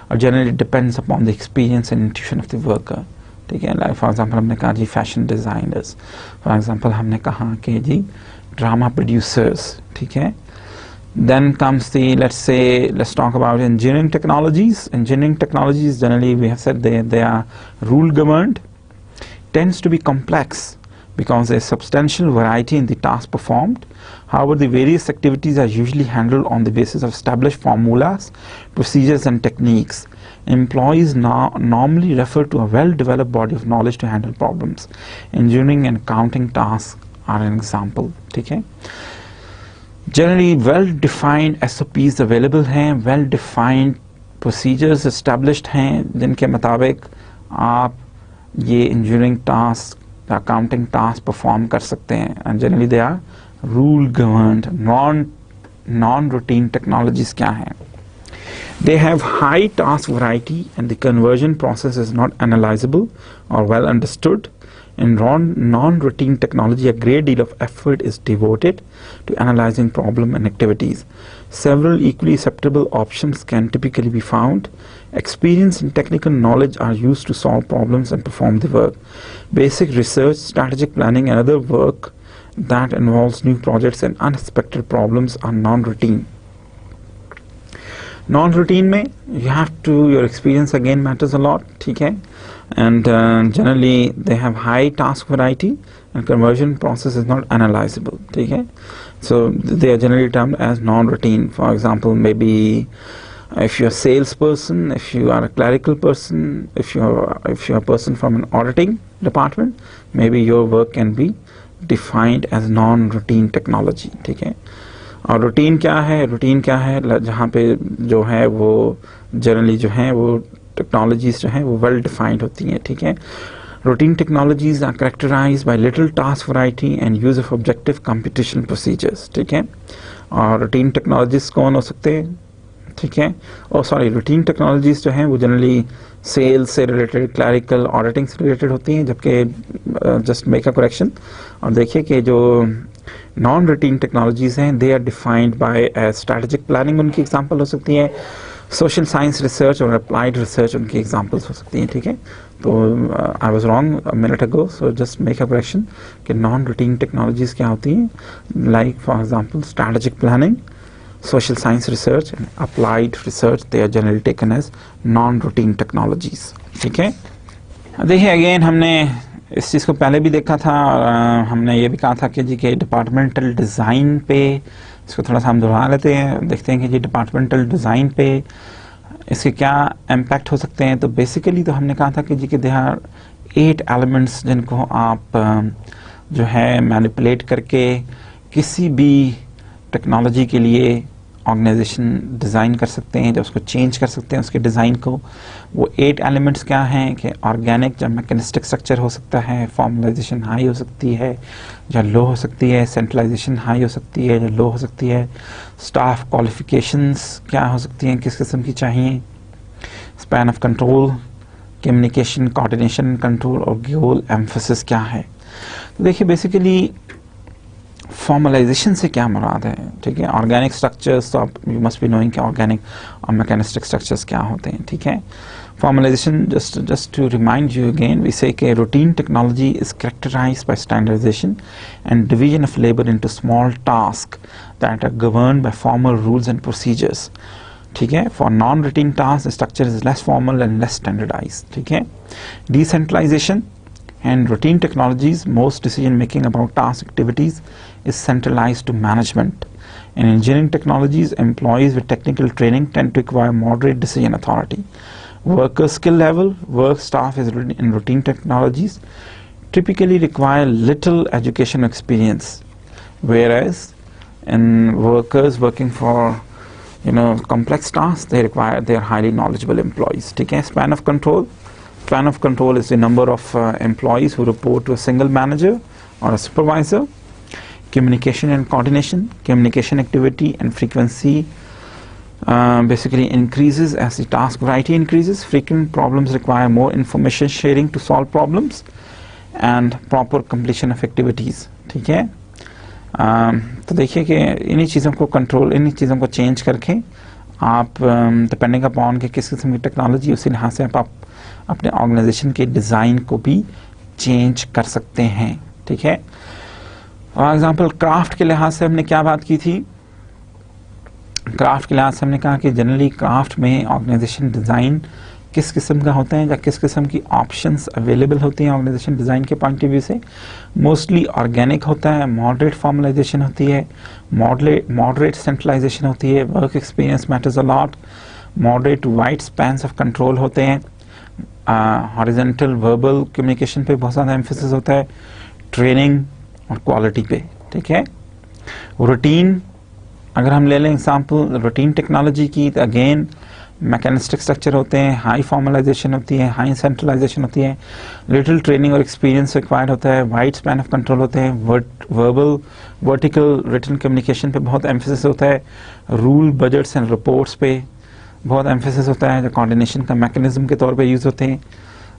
और generally it depends upon the experience and intuition of the worker. ठीक है, लाइक फॉर एग्जांपल हमने कहा जी फैशन डिज़ाइनर्स, फॉर एग्जांपल हमने कहा कि जी ड्रामा प्रोड्यूसर्स, ठीक है. Then comes the, let's talk about engineering technologies. Engineering technologies generally we have said they are rule governed, tends to be complex because there is substantial variety in the task performed. However, the various activities are usually handled on the basis of established formulas, procedures, and techniques. Employees normally refer to a well-developed body of knowledge to handle problems. Engineering and accounting tasks are an example. ठीक है? Generally, well-defined SOPs available हैं, well-defined procedures established हैं, जिनके मुताबिक आप ये engineering task, accounting task perform कर सकते हैं. And generally, they are rule-governed. Non-routine technologies क्या हैं? They have high task variety and the conversion process is not analyzable or well understood. In non-routine technology, a great deal of effort is devoted to analyzing problem and activities. Several equally acceptable options can typically be found. Experience and technical knowledge are used to solve problems and perform the work. Basic research, strategic planning, and other work that involves new projects and unexpected problems are non-routine. Non-routine में you have to, your experience again matters a lot, ठीक है? And generally they have high task variety and conversion process is not analyzable, ठीक है? So they are generally termed as non-routine. For example, maybe if you're a salesperson, if you are a clerical person, if you're a person from an auditing department, maybe your work can be defined as non-routine technology, ठीक है? और रूटीन क्या है? रूटीन क्या है? जहाँ पे जो है वो जनरली जो है वो टेक्नोलॉजीज जो हैं वो वेल डिफाइंड होती हैं, ठीक है? Routine technologies are characterised by little task variety and use of objective competition procedures, ठीक है? और रूटीन टेक्नोलॉजीज कौन हो सकते हैं, ठीक है? और सॉरी, रूटीन टेक्नोलॉजीज जो हैं वो जनरली सेल्स से रिलेटेड, क्लरिकल, ऑडिटिंग से रिलेटेड होती हैं, जबकि जस्ट मेक अ करेक्शन और देखिए कि जो नॉन रूटीन टेक्नोलॉजीज हैं they are defined by strategic planning, उनकी एग्जांपल हो सकती हैं. सोशल साइंस रिसर्च और अप्लाइड रिसर्च उनकी एग्जांपल्स हो सकती हैं, ठीक है? तो I was wrong a minute ago, so just make a correction कि नॉन रूटीन टेक्नोलॉजीज क्या होती हैं, like for example strategic planning, social science research and applied research, they are generally taken as non-routine technologies, ठीक है? देखिए अगेन हमने इस चीज़ को पहले भी देखा था और हमने ये भी कहा था कि जी के डिपार्टमेंटल डिज़ाइन पे इसको थोड़ा सा हम दोहरा लेते हैं, देखते हैं कि जी डिपार्टमेंटल डिज़ाइन पे इसके क्या इम्पैक्ट हो सकते हैं. तो बेसिकली तो हमने कहा था कि जी के दे आर 8 एलिमेंट्स जिनको आप जो है मैनिपुलेट करके किसी भी टेक्नोलॉजी के लिए ऑर्गेनाइजेशन डिज़ाइन कर सकते हैं, जब उसको चेंज कर सकते हैं उसके डिज़ाइन को. वो 8 एलिमेंट्स क्या हैं कि ऑर्गेनिक जब मैकेनिस्टिक स्ट्रक्चर हो सकता है, फॉर्मलाइजेशन हाई हो सकती है या लो हो सकती है, सेंट्रलाइजेशन हाई हो सकती है या लो हो सकती है, स्टाफ क्वालिफिकेशंस क्या हो सकती हैं, किस किस्म की चाहिए, span of control, communication, coordination, control और गोल एम्फोसिस क्या है. तो देखिए बेसिकली फॉर्मलाइजेशन से क्या मुराद है, ठीक है? ऑर्गेनिक स्ट्रक्चर्स तो आप यू मस्ट बी नोइंग कि ऑर्गेनिक और मैकेनिस्टिक स्ट्रक्चर्स क्या होते हैं, ठीक है? Formalization, just to remind you again, we say that routine technology is characterized by standardization and division of labor into small tasks that are governed by formal rules and procedures. ठीक है? For non-routine tasks, the structure is less formal and less standardized. ठीक है? Decentralization and routine technologies, most decision making about task activities is centralized to management. In engineering technologies, employees with technical training tend to acquire moderate decision authority. Worker skill level, work staff is in routine technologies typically require little education experience, whereas in workers working for complex tasks, they are highly knowledgeable employees. ठीक है? Span of control. Span of control is the number of employees who report to a single manager or a supervisor. Communication and coordination. Communication activity and frequency basically increases as the task variety increases. Frequent problems require more information sharing to solve problems and proper completion of activities. ठीक है? तो देखिए कि इन्हीं चीज़ों को कंट्रोल, इन्हीं चीज़ों को चेंज करके आप डिपेंडिंग अपॉन के किस किस्म की टेक्नोलॉजी, उसी लिहाज से आप अपने ऑर्गेनाइजेशन के डिज़ाइन को भी चेंज कर सकते हैं. ठीक है? फॉर एग्जांपल क्राफ्ट के लिहाज से हमने क्या बात की थी? क्राफ्ट के लिहाज से हमने कहा कि जनरली क्राफ्ट में ऑर्गेनाइजेशन डिज़ाइन किस किस्म का होता है या किस किस्म की ऑप्शंस अवेलेबल होती हैं ऑर्गेनाइजेशन डिज़ाइन के पॉइंट ऑफ व्यू से. मोस्टली ऑर्गेनिक होता है, मॉडरेट फॉर्मलाइजेशन होती है, मॉडरेट सेंट्रलाइजेशन होती है, work experience matters a lot, moderate wide spans of control होते हैं, हॉरिजॉन्टल वर्बल कम्युनिकेशन पे बहुत ज़्यादा एम्फेसिस होता है, ट्रेनिंग और क्वालिटी पे. ठीक है? रूटीन, अगर हम ले लें एग्जाम्पल रूटीन टेक्नोलॉजी की, तो अगेन मैकेनिस्टिक स्ट्रक्चर होते हैं, हाई फॉर्मलाइजेशन होती है, हाई सेंट्रलाइजेशन होती है, लिटिल ट्रेनिंग और एक्सपीरियंस रिक्वायर्ड होता है, वाइड स्पैन ऑफ कंट्रोल होते हैं, वर्बल वर्टिकल रिटन कम्युनिकेशन पे बहुत एम्फेसिस होता है, रूल बजट्स एंड रिपोर्ट्स पे बहुत एम्फेसिस होता है जो कोऑर्डिनेशन का मैकेनिज्म के तौर पे यूज़ होते हैं.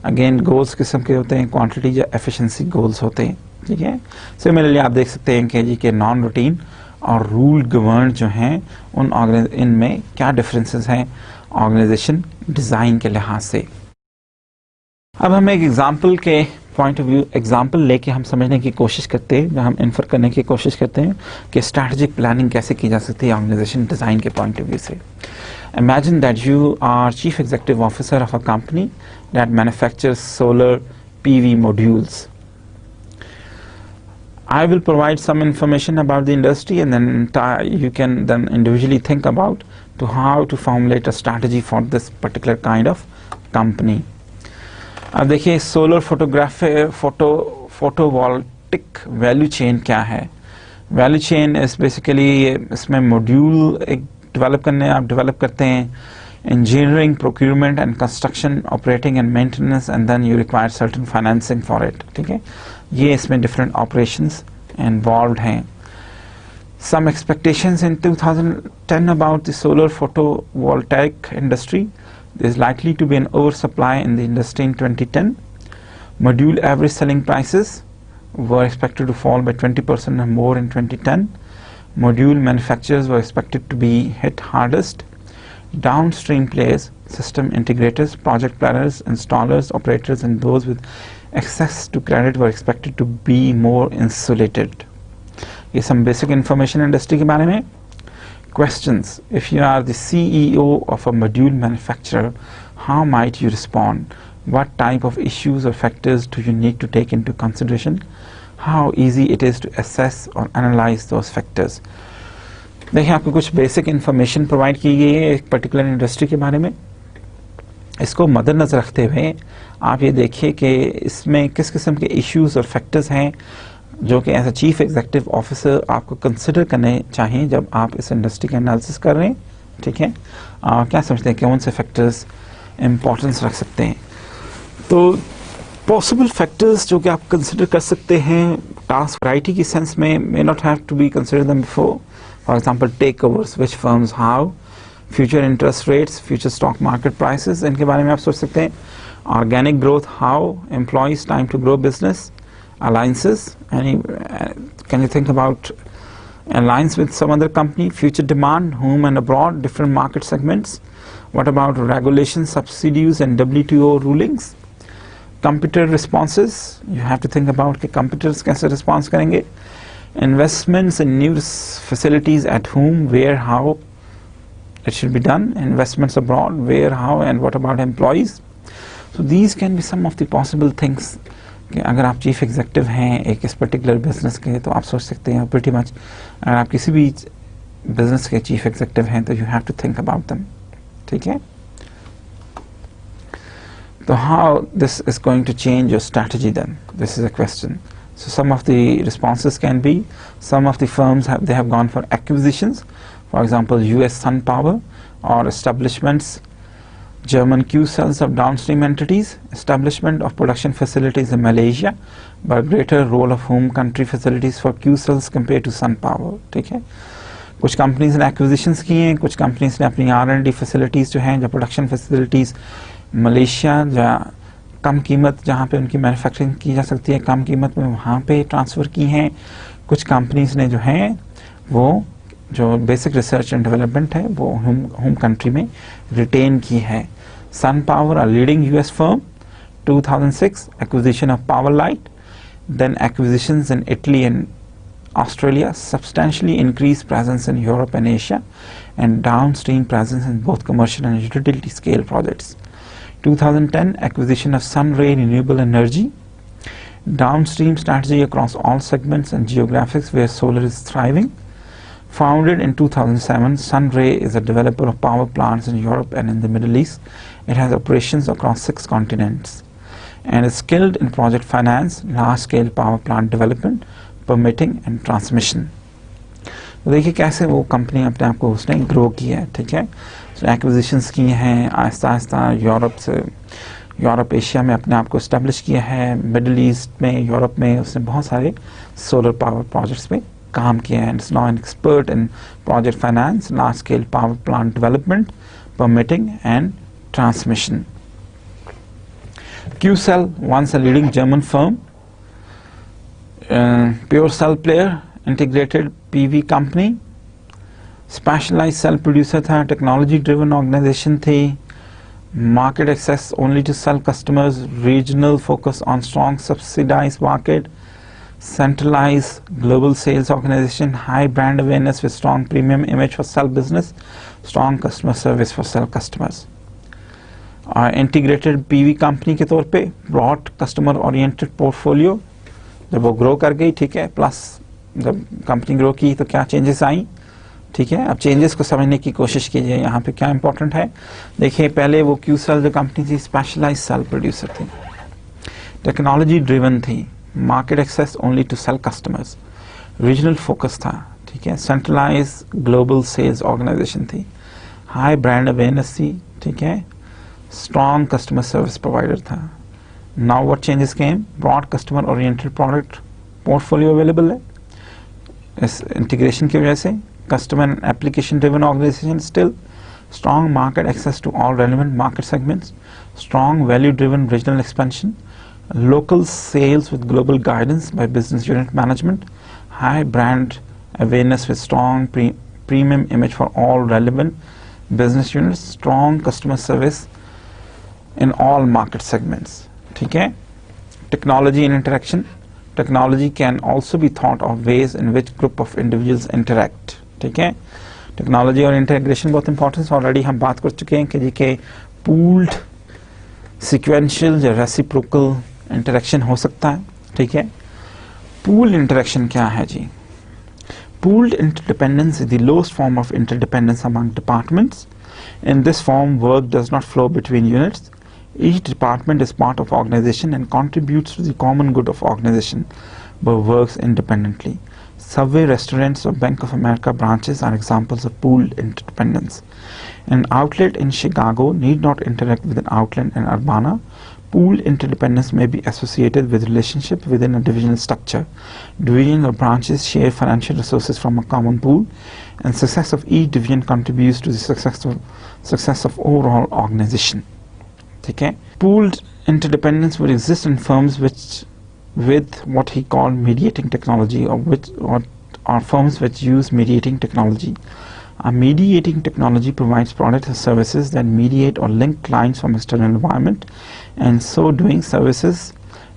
अगेन गोल्स किस्म के होते हैं, क्वांटिटी या एफिशिएंसी गोल्स होते हैं. ठीक है? सिमिलरली आप देख सकते हैं कि जी के नॉन रूटीन और रूल गवर्न जो हैं इनमें क्या डिफरेंसेस हैं ऑर्गेनाइजेशन डिज़ाइन के लिहाज से. अब हम एक एग्जांपल के पॉइंट ऑफ व्यू एग्जांपल लेके हम समझने की कोशिश करते हैं, जो हम इन्फर करने की कोशिश करते हैं कि स्ट्रैटेजिक प्लानिंग कैसे की जा सकती है ऑर्गेनाइजेशन डिज़ाइन के पॉइंट ऑफ व्यू से. Imagine that you are chief executive officer of a company that manufactures solar PV modules. I will provide some information about the industry, and then you can then individually think about how to formulate a strategy for this particular kind of company. अब देखिए सोलर फोटोवोल्टिक वैल्यू चेन क्या है. वैल्यू चेन इस बेसिकली इसमें मॉड्यूल एक आप डेवलप करते हैं, engineering, procurement and construction, operating and maintenance, and then you require certain financing for it. ठीक है? ये इसमें different operations involved हैं. Some expectations in 2010 about the solar photovoltaic industry. There is likely to be an oversupply in the industry in 2010. Module average selling prices were expected to fall by 20% or more in 2010. Module manufacturers were expected to be hit hardest. Downstream players, system integrators, project planners, installers, operators, and those with access to credit were expected to be more insulated. ये some basic information industry के बारे में. Questions: if you are the CEO of a module manufacturer, how might you respond? What type of issues or factors do you need to take into consideration? How easy it is to assess or analyze those factors? देखिए आपको कुछ बेसिक इन्फॉर्मेशन प्रोवाइड की गई है एक पर्टिकुलर इंडस्ट्री के बारे में. इसको मद्देनजर रखते हुए आप ये देखिए कि इसमें किस किस्म के इश्यूज और फैक्टर्स हैं जो कि as a chief executive officer आपको कंसिडर करने चाहिए जब आप इस इंडस्ट्री का एनालिसिस कर रहे हैं. ठीक है? क्या समझते हैं कौन से फैक्टर्स इम्पोर्टेंस रख सकते हैं? तो पॉसिबल फैक्टर्स जो कि आप कंसिडर कर सकते हैं टास्क वैरायटी की सेंस में may not have to be consider them before. For example, takeovers, which firms how, future interest rates, future stock market prices, इनके बारे में आप सोच सकते हैं. Organic growth, how, employees time to grow business, alliances, can you think about alliance with some other company, future demand, home and abroad, different market segments, What about regulations, subsidies and WTO rulings? Computer responses, you have to think about कि computers कैसे response करेंगे. Investments in new facilities at whom, where, how it should be done. Investments abroad, where, how, and what about employees? So these can be some of the possible things. कि अगर आप चीफ एग्जीक्यूटिव हैं एक इस पर्टिकुलर बिजनेस के तो आप सोच सकते हैं प्रीटी मच. अगर आप किसी भी बिजनेस के चीफ एग्जीक्यूटिव हैं तो you have to think about them. ठीक है. So how this is going to change your strategy then? This is a question. So some of the responses can be, some of the firms they have gone for acquisitions. For example, US Sun Power, or establishments, German Q cells of downstream entities, establishment of production facilities in Malaysia, but greater role of home country facilities for Q cells compared to Sun Power. ठीक है. कुछ कंपनीज ने एक्विजिशंस किए हैं, कुछ कंपनीज ने अपनी R&D फैसिलिटीज़ जो हैं, जो प्रोडक्शन फैसिलिटीज़ मलेशिया जहाँ कम कीमत जहाँ पे उनकी मैन्युफैक्चरिंग की जा सकती है कम कीमत में वहाँ पे ट्रांसफ़र की हैं. कुछ कंपनीज ने जो हैं वो जो बेसिक रिसर्च एंड डेवलपमेंट है वो होम कंट्री में रिटेन की है. SunPower a leading US firm, 2006 acquisition of PowerLight, then acquisitions in Italy and Australia, substantially increased presence in Europe and Asia, and downstream presence in both commercial and utility scale projects. 2010 acquisition of Sunray Renewable Energy, downstream strategy across all segments and geographics where solar is thriving. Founded in 2007, Sunray is a developer of power plants in Europe and in the Middle East. It has operations across 6 continents and is skilled in project finance, large scale power plant development, permitting and transmission. तो देखिए कैसे वो कंपनी अपने आप को उसने ग्रो किया है. ठीक है. तो एक्विजिशंस किए हैं आहिस्ता आहिस्ता यूरोप एशिया में अपने आप को इस्टेब्लिश किया है. मिडल ईस्ट में यूरोप में उसने बहुत सारे सोलर पावर प्रोजेक्ट्स पे काम किया है. It's now an expert in project finance, large scale power plant development, permitting and transmission. QCell, once a leading German firm, pure cell player, integrated PV company, specialized cell producer था, technology driven organization थी, market access only to cell customers, regional focus on strong subsidized market, centralized global sales organization, high brand awareness with strong premium image for cell business, strong customer service for cell customers. Integrated PV company के तौर पे broad customer oriented portfolio, जब वो ग्रो कर गई. ठीक है. प्लस जब कंपनी ग्रो की तो क्या चेंजेस आई. ठीक है. अब चेंजेस को समझने की कोशिश कीजिए. यहाँ पे क्या इंपॉर्टेंट है देखिए. पहले वो QCell जो कंपनी थी स्पेशलाइज सेल प्रोड्यूसर थी, टेक्नोलॉजी ड्रिवन थी, market access only to cell customers, regional focus था. ठीक है. सेंट्रलाइज ग्लोबल सेल्स ऑर्गेनाइजेशन थी, हाई ब्रांड अवेयरनेस थी. ठीक है. स्ट्रॉन्ग कस्टमर सर्विस प्रोवाइडर था. Now what changes came? Broad customer oriented product portfolio available है इस इंटीग्रेशन की वजह से. Customer and application driven organization still. Strong market access to all relevant market segments. Strong value driven regional expansion. Local sales with global guidance by business unit management. High brand awareness with strong premium image for all relevant business units. Strong customer service in all market segments. ठीक है. Technology in interaction. Technology can also be thought of ways in which group of individuals interact. ठीक है. टेक्नोलॉजी और इंटीग्रेशन बहुत इंपॉर्टेंट. ऑलरेडी हम बात कर चुके हैं कि जी के पूल्ड सिक्वेंशियल या रेसिप्रोकल इंटरेक्शन हो सकता है. ठीक है. पूल्ड इंटरेक्शन क्या है जी. Pooled interdependence is the lowest form of interdependence among departments. In this form work does not flow between units. Each department is part of organization and contributes to the common good of organization, but works independently. Subway restaurants or Bank of America branches are examples of pooled interdependence. An outlet in Chicago need not interact with an outlet in Urbana. Pooled interdependence may be associated with relationship within a divisional structure. Division or branches share financial resources from a common pool, and success of each division contributes to the success of overall organization. ठीक है. Pooled interdependence would exist in firms with what he called mediating technology, or firms which use mediating technology. A mediating technology provides products or services that mediate or link clients from external environment, and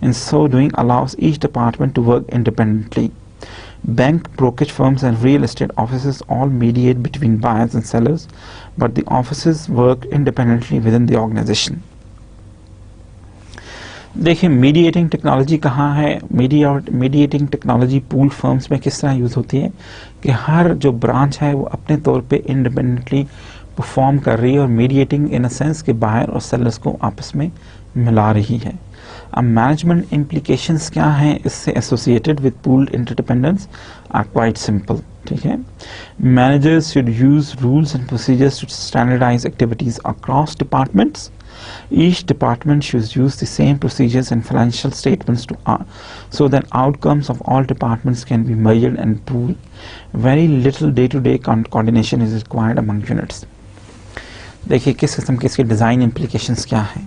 in so doing allows each department to work independently. Bank, brokerage firms and real estate offices all mediate between buyers and sellers, but the offices work independently within the organization. देखिए मीडिएटिंग टेक्नोलॉजी कहाँ है? मीडिएटिंग टेक्नोलॉजी पूल फर्म्स में किस तरह यूज़ होती है कि हर जो ब्रांच है वो अपने तौर पे इंडिपेंडेंटली परफॉर्म कर रही है और मीडिएटिंग इन अ सेंस कि बायर और सेलर्स को आपस में मिला रही है. अब मैनेजमेंट इम्प्लीकेशंस क्या हैं इससे associated with pooled interdependence are quite simple. ठीक है, managers should use rules and procedures to standardise activities across departments. Each department should use the same procedures and financial statements so that outcomes of all departments can be measured and pooled. Very little day-to-day coordination is required among units. देखिए किस किस्म के इसके डिज़ाइन implications क्या हैं.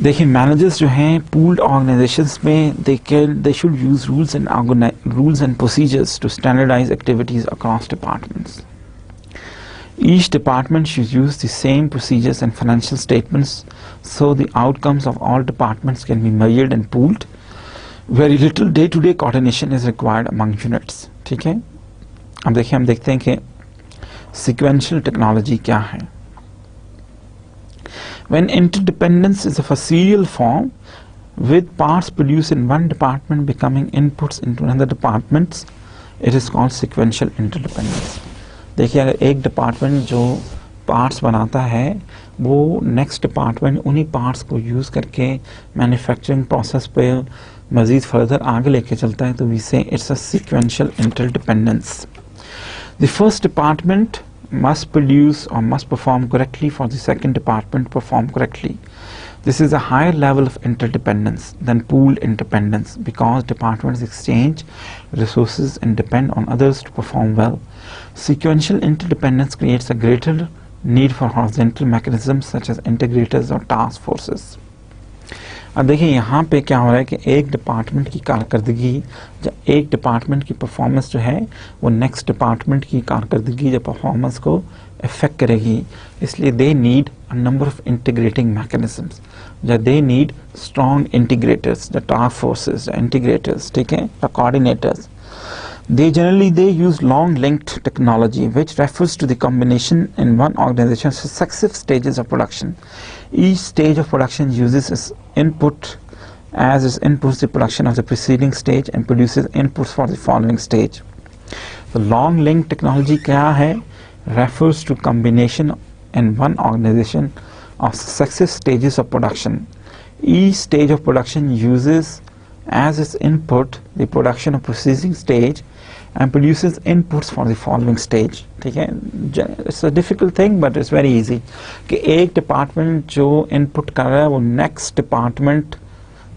देखिए मैनेजर्स जो हैं पूल्ड ऑर्गेनाइजेशंस में they should use rules and procedures to standardize activities across departments. Each department should use the same procedures and financial statements so the outcomes of all departments can be measured and pooled. Very little day-to-day coordination is required among units. ठीक है, अब देखिए हम देखते हैं कि sequential technology क्या है. When interdependence is of a serial form with parts produced in one department becoming inputs into another department, it is called sequential interdependence. देखिए अगर एक डिपार्टमेंट जो पार्ट्स बनाता है वो नेक्स्ट डिपार्टमेंट उन्हीं पार्ट्स को यूज़ करके मैन्युफैक्चरिंग प्रोसेस पे मज़ीद फर्दर आगे लेके चलता है तो वी से it's a sequential interdependence. The first department must produce or must perform correctly for the second department to perform correctly. This is a higher level of interdependence than pooled independence because departments exchange resources and depend on others to perform well. Sequential interdependence creates a greater need for horizontal mechanisms such as integrators or task forces. अब देखिए यहाँ पे क्या हो रहा है कि एक डिपार्टमेंट की कारकर्दगी या एक डिपार्टमेंट की परफॉर्मेंस जो है वो नेक्स्ट डिपार्टमेंट की कारकर्दगी या परफॉर्मेंस को अफेक्ट करेगी. इसलिए they need a number of integrating mechanisms या they need strong integrators, the task forces, the integrators, ठीक है, the coordinators. They use long linked technology which refers to the combination in one organization of successive stages of production. Each stage of production uses its inputs the production of the preceding stage and produces inputs for the following stage. The long linked technology क्या है? Refers to combination in one organization of successive stages of production. Each stage of production uses as its input the production of preceding stage and produces inputs for the following stage. ठीक है, it's a difficult thing but it's very easy कि एक डिपार्टमेंट जो इनपुट कर रहा है वो नेक्स्ट डिपार्टमेंट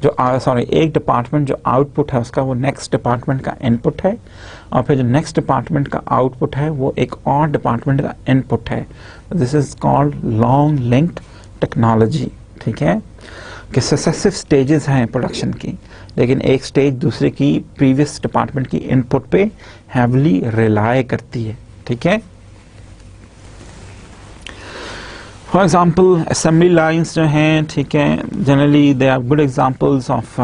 एक डिपार्टमेंट जो आउटपुट है उसका वो नेक्स्ट डिपार्टमेंट का इनपुट है और फिर जो नेक्स्ट डिपार्टमेंट का आउटपुट है वो एक और डिपार्टमेंट का इनपुट है. This is called long linked technology. ठीक है, कि सक्सेसिव स्टेजेस हैं प्रोडक्शन की लेकिन एक स्टेज दूसरे की प्रीवियस डिपार्टमेंट की इनपुट पे हैवली रिलाय करती है. ठीक है, फॉर एग्जांपल असेंबली लाइंस जो हैं, ठीक है, generally they are good examples of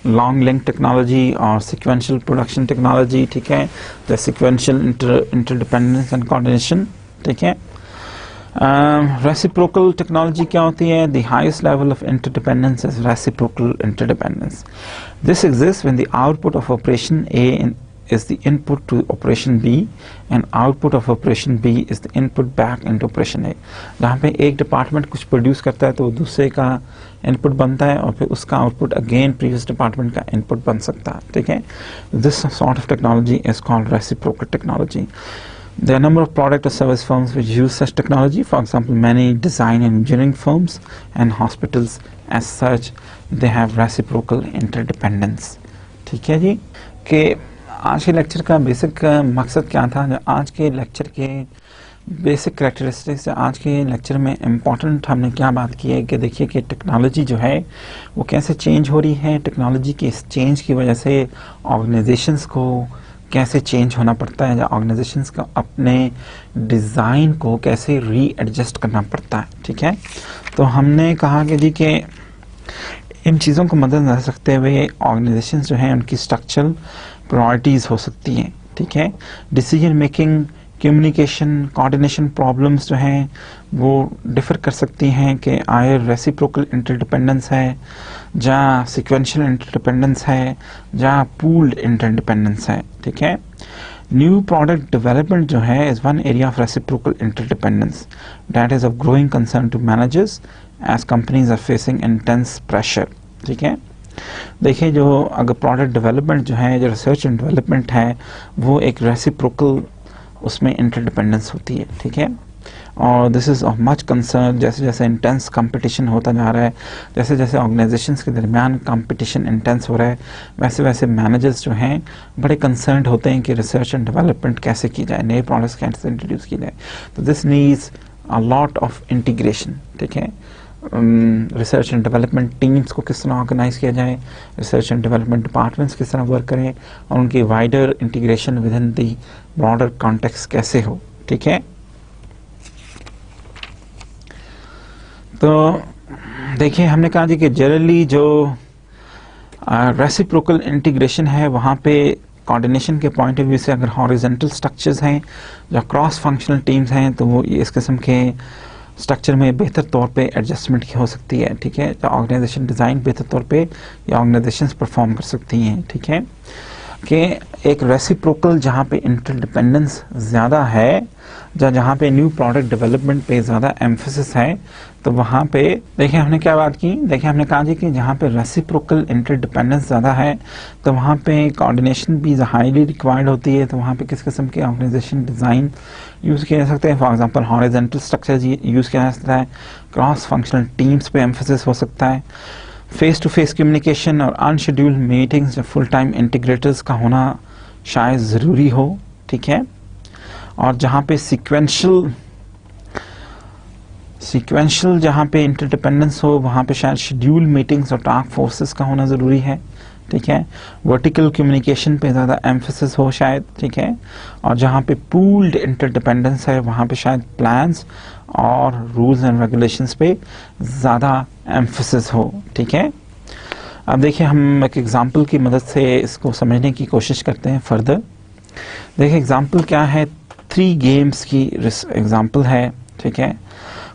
long link technology और सिक्वेंशियल प्रोडक्शन टेक्नोलॉजी. ठीक है, the sequential interdependence and coordination. ठीक है, reciprocal technology क्या होती है? The highest level of interdependence is reciprocal interdependence. This exists when the output of operation A is the input to operation B and output of operation B is the input back into operation A. जहाँ पे एक डिपार्टमेंट कुछ प्रोड्यूस करता है तो दूसरे का इनपुट बनता है और फिर उसका आउटपुट अगेन प्रीवियस डिपार्टमेंट का इनपुट बन सकता है. ठीक है, this sort of technology is called reciprocal technology. There are a number of product or service firms which use such technology. For example, many design and engineering firms and hospitals as such, they have reciprocal interdependence. ठीक है जी, कि आज के लेक्चर का बेसिक मकसद क्या था? आज के लेक्चर के बेसिक कैरेक्टरिस्टिक्स, आज के लेक्चर में इम्पॉर्टेंट हमने क्या बात की है कि देखिए कि टेक्नोलॉजी जो है वो कैसे चेंज हो रही है. टेक्नोलॉजी के इस चेंज की वजह से ऑर्गेनाइजेशंस को कैसे चेंज होना पड़ता है, या ऑर्गेनाइजेशंस को अपने डिज़ाइन को कैसे री एडजस्ट करना पड़ता है, ठीक है। तो हमने कहा कि जी कि इन चीज़ों को मद्देनजर रखते हुए ऑर्गेनाइजेशंस जो हैं उनकी स्ट्रक्चरल प्रायोरिटीज़ हो सकती हैं, ठीक है। Decision making, communication, coordination problems जो हैं वो डिफ़र कर सकती हैं कि आयर रेसिप्रोकल इंटरडिपेंडेंस है, जहाँ सिक्वेंशियल इंटरडिपेंडेंस है, जहाँ पूल्ड इंटरडिपेंडेंस है, ठीक है। न्यू प्रोडक्ट डेवलपमेंट जो है is one area of reciprocal interdependence that is of growing concern to managers as companies are facing intense pressure, ठीक है। देखिए, जो अगर प्रोडक्ट डेवलपमेंट जो है, जो रिसर्च एंड डेवलपमेंट है, वो एक रेसिप्रोकल उसमें इंटरडिपेंडेंस होती है, ठीक है। और this is of much concern, जैसे जैसे इंटेंस कंपटीशन होता जा रहा है, जैसे जैसे ऑर्गेनाइजेशंस के दरमियान कंपटीशन इंटेंस हो रहा है, वैसे वैसे मैनेजर्स जो हैं बड़े कंसर्न होते हैं कि रिसर्च एंड डेवलपमेंट कैसे की जाए, नए प्रोडक्ट्स कैसे इंट्रोड्यूस की जाए। तो this needs a lot of integration, ठीक है। रिसर्च एंड डेवलपमेंट टीम्स को किस तरह ऑर्गेनाइज किया जाए, रिसर्च एंड डेवलपमेंट डिपार्टमेंट्स किस तरह वर्क करें, और उनकी wider integration with in the broader context कैसे हो, ठीक है। तो देखिए, हमने कहा जी कि जनरली जो रेसिप्रोकल इंटीग्रेशन है, वहाँ पे कोऑर्डिनेशन के पॉइंट ऑफ व्यू से अगर हॉरिजॉन्टल स्ट्रक्चर्स हैं, जो क्रॉस फंक्शनल टीम्स हैं, तो वो इस किस्म के स्ट्रक्चर में बेहतर तौर पे एडजस्टमेंट की हो सकती है, ठीक है। तो ऑर्गेनाइजेशन डिज़ाइन बेहतर तौर पे या ऑर्गेनाइजेशंस परफॉर्म कर सकती हैं, ठीक है। कि एक रेसिप्रोकल जहाँ पे इंटरडिपेंडेंस ज़्यादा है, जहाँ पे न्यू प्रोडक्ट डेवलपमेंट पे ज़्यादा एम्फेसिस है, तो वहाँ पे देखिए हमने क्या बात की, देखिए हमने कहा जी कि जहाँ पे रेसिप्रोकल इंटरडिपेंडेंस ज़्यादा है, तो वहाँ पे कोऑर्डिनेशन भी हाईली रिक्वायर्ड होती है। तो वहाँ पे किस किस्म के ऑर्गेनाइजेशन डिज़ाइन यूज़ किए जा सकते हैं। For example horizontal structure use किया जा सकता है, क्रॉस फंक्शनल टीम्स पे एम्फेसिस हो सकता है, फेस टू फेस कम्युनिकेशन और अनशेड्यूल्ड मीटिंग्स या फुल टाइम इंटीग्रेटर्स का होना शायद ज़रूरी हो, ठीक है। और जहाँ पे सीक्वेंशियल जहाँ पे इंटरडिपेंडेंस हो, वहाँ पे शायद शेड्यूल मीटिंग्स और टास्क फोर्सेस का होना ज़रूरी है, ठीक है। वर्टिकल कम्युनिकेशन पे ज़्यादा एम्फेसिस हो शायद, ठीक है। और जहाँ पे पूल्ड इंटरडिपेंडेंस है, वहाँ पे शायद प्लान्स और रूल्स एंड रेगुलेशंस पे ज़्यादा एम्फेसिस हो, ठीक है। अब देखिए, हम एक एग्जांपल की मदद से इसको समझने की कोशिश करते हैं फर्दर। देखिए एग्जांपल क्या है, 3 गेम्स की एग्जांपल है, ठीक है।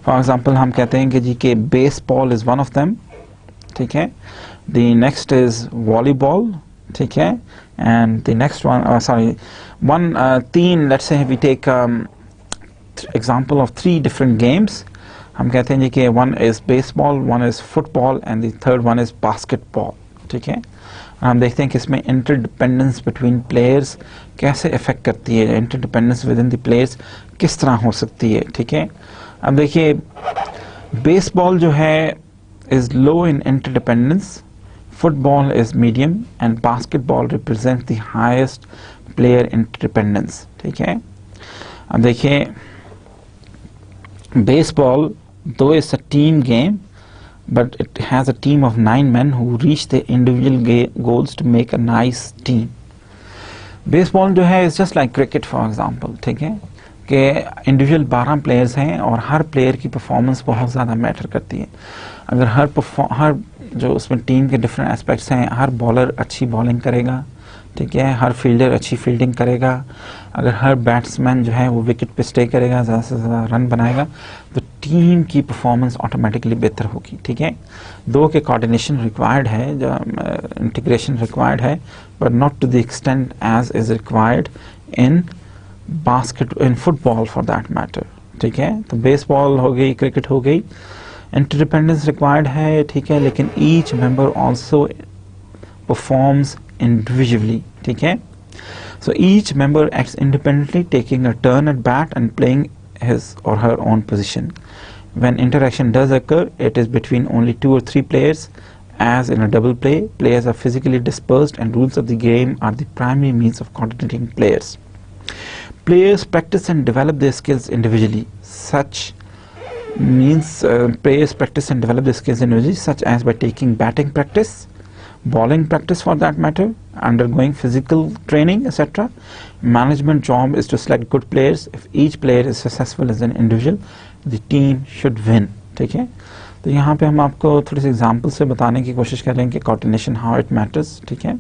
फॉर एग्जांपल हम कहते हैं कि जी के baseball is one of them, ठीक है। द नेक्स्ट इज़ वॉलीबॉल, ठीक है। एंड द नेक्स्ट वन तीन, let's say we take example of 3 different games. हम कहते हैं जी कि one is baseball, one is football and the third one is basketball, ठीक है। हम देखते हैं कि इसमें interdependence between players कैसे affect करती है, interdependence within the players किस तरह हो सकती है, ठीक है। अब देखिए, baseball जो है is low in interdependence, football is medium and basketball represents the highest player interdependence, ठीक है। अब देखिए, baseball, though it's a team game, but it has a team of 9 men who reach their individual goals to make a nice team. Baseball जो है is just like cricket for example, ठीक है, कि इंडिविजुअल 12 प्लेयर्स हैं और हर प्लेयर की परफॉर्मेंस बहुत ज़्यादा मैटर करती है। अगर हर जो उसमें टीम के डिफरेंट एस्पेक्ट्स हैं, हर बॉलर अच्छी बॉलिंग करेगा, ठीक है, हर फील्डर अच्छी फील्डिंग करेगा, अगर हर बैट्समैन जो है वो विकेट पे स्टे करेगा, ज़्यादा से ज़्यादा रन बनाएगा, तो टीम की परफॉर्मेंस ऑटोमेटिकली बेहतर होगी, ठीक है। 2 के कोऑर्डिनेशन रिक्वायर्ड है, जो इंटीग्रेशन रिक्वायर्ड है, but not to the extent as is required in football for that matter, ठीक है। तो बेसबॉल हो गई, क्रिकेट हो गई, इंटरडिपेंडेंस रिक्वायर्ड है, ठीक है, लेकिन each member also performs individually, ठीक है। So each member acts independently, taking a turn at bat and playing his or her own position. When interaction does occur, it is between only 2 or 3 players. As in a double play, players are physically dispersed and rules of the game are the primary means of coordinating players. Players practice and develop their skills individually. Players practice and develop their skills individually, such as by taking batting practice, bowling practice for that matter, undergoing physical training, etc. Management job is to select good players. If each player is successful as an individual, the team should win. ठीक है, तो यहाँ पे हम आपको थोड़े से एग्जांपल से बताने की कोशिश कर रहे हैं कि कोऑर्डिनेशन हाउ इट मैटर्स. ठीक है,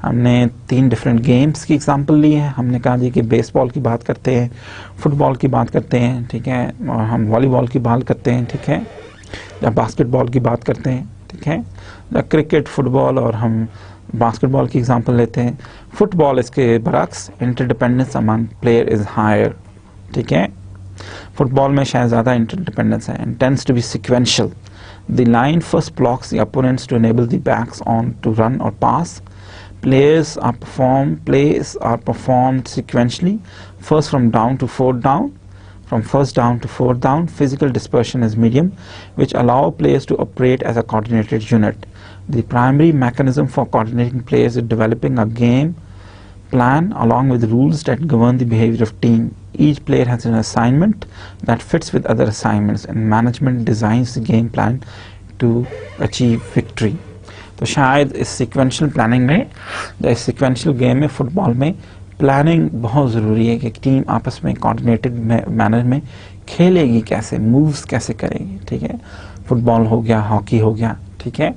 हमने 3 डिफरेंट गेम्स की एग्जांपल ली है. हमने कहा जी कि बेसबॉल की बात करते हैं, फुटबॉल की बात करते हैं, ठीक है, और हम वॉलीबॉल की बात करते हैं, ठीक है, या बास्केटबॉल की बात करते हैं, ठीक है, या क्रिकेट, फुटबॉल, और हम बास्केटबॉल की एग्जांपल लेते हैं. फुटबॉल इसके बरक्स, interdependence among player is higher. ठीक है, फुटबॉल में शायद ज़्यादा इंटरडिपेंडेंस है. And tends to be sequential. The line first blocks the opponents to enable the backs on to run और pass. Plays are performed sequentially, first from down to fourth down. From first down to fourth down, physical dispersion is medium, which allow players to operate as a coordinated unit. The primary mechanism for coordinating players is developing a game plan along with rules that govern the behavior of team. Each player has an assignment that fits with other assignments, and management designs the game plan to achieve victory. तो शायद इस सीक्वेंशियल प्लानिंग में, इस सीक्वेंशियल गेम में, फुटबॉल में प्लानिंग बहुत ज़रूरी है कि टीम आपस में कोऑर्डिनेटेड मैनर में खेलेगी कैसे, मूव्स कैसे करेगी. ठीक है, फुटबॉल हो गया, हॉकी हो गया. ठीक है,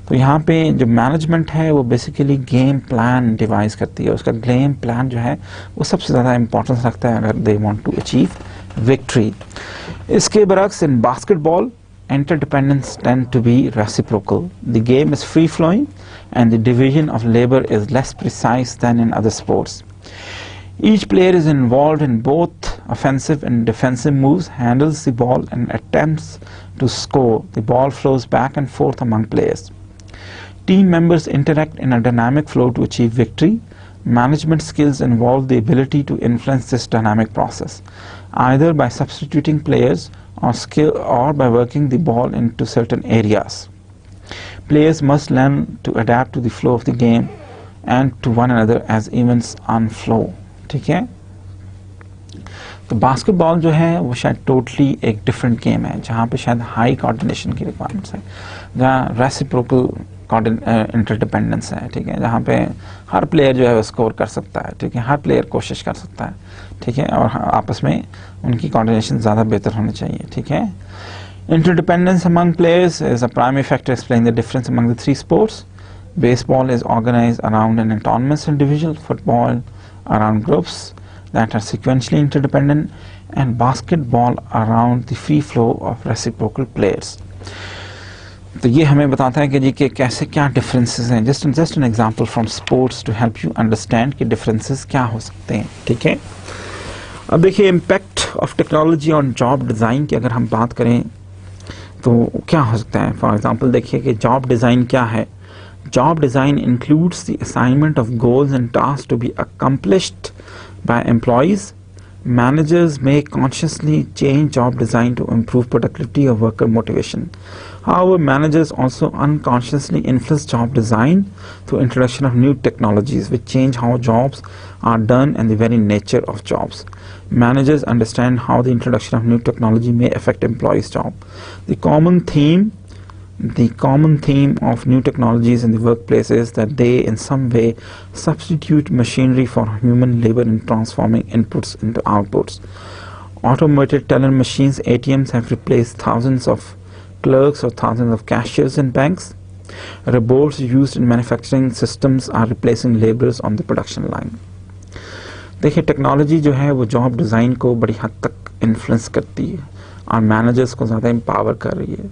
तो यहाँ पे जो मैनेजमेंट है वो बेसिकली गेम प्लान डिवाइस करती है. उसका गेम प्लान जो है वो सबसे ज़्यादा इंपॉर्टेंस रखता है अगर they want to achieve victory. इसके बरक्स in basketball, interdependence tend to be reciprocal. The game is free-flowing and the division of labor is less precise than in other sports. Each player is involved in both offensive and defensive moves, handles the ball and attempts to score. The ball flows back and forth among players. Team members interact in a dynamic flow to achieve victory. Management skills involve the ability to influence this dynamic process, either by substituting players or by working the ball into certain areas. Players must learn to adapt to the flow of the game and to one another as events unflow. ठीक है, तो बास्केटबॉल जो है वो शायद टोटली एक डिफरेंट गेम है जहाँ पे शायद हाई कोऑर्डिनेशन की रिक्वायरमेंट्स है, जहाँ रेसिप्रोकल इंटरडिपेंडेंस है. ठीक है, जहाँ पे हर प्लेयर जो है वो स्कोर कर सकता है. ठीक है, हर प्लेयर कोशिश कर सकता है. ठीक है, और आपस में उनकी कोऑर्डिनेशन ज़्यादा बेहतर होनी चाहिए. ठीक है, interdependence among players is a primary factor explaining the difference among the 3 sports. Baseball is organized around an autonomous individual, football around groups that are sequentially interdependent, and basketball around the free flow of reciprocal players. तो ये हमें बताता है कि जी कि कैसे क्या डिफरेंसेस हैं. Just an example from sports to help you understand कि डिफरेंसेस क्या हो सकते हैं. ठीक है, अब देखिए impact of technology on job design की अगर हम बात करें तो क्या हो सकता है. फॉर एग्जांपल देखिए कि जॉब डिज़ाइन क्या है. Job design includes the assignment of goals and task to be accomplished by employees. Managers may consciously change job design to improve productivity or worker motivation. However, managers also unconsciously influence job design through introduction of new technologies which change how jobs are done and the very nature of jobs. Managers understand how the introduction of new technology may affect employees' job. The common theme of new technologies in the workplace is that they in some way substitute machinery for human labor in transforming inputs into outputs. Automated teller machines, ATMs, have replaced thousands of clerks or thousands of cashiers in banks. Robots used in manufacturing systems are replacing laborers on the production line. देखिए टेक्नोलॉजी जो है वो जॉब डिज़ाइन को बड़ी हद तक इन्फ्लुएंस करती है और मैनेजर्स को ज़्यादा एम्पावर कर रही है.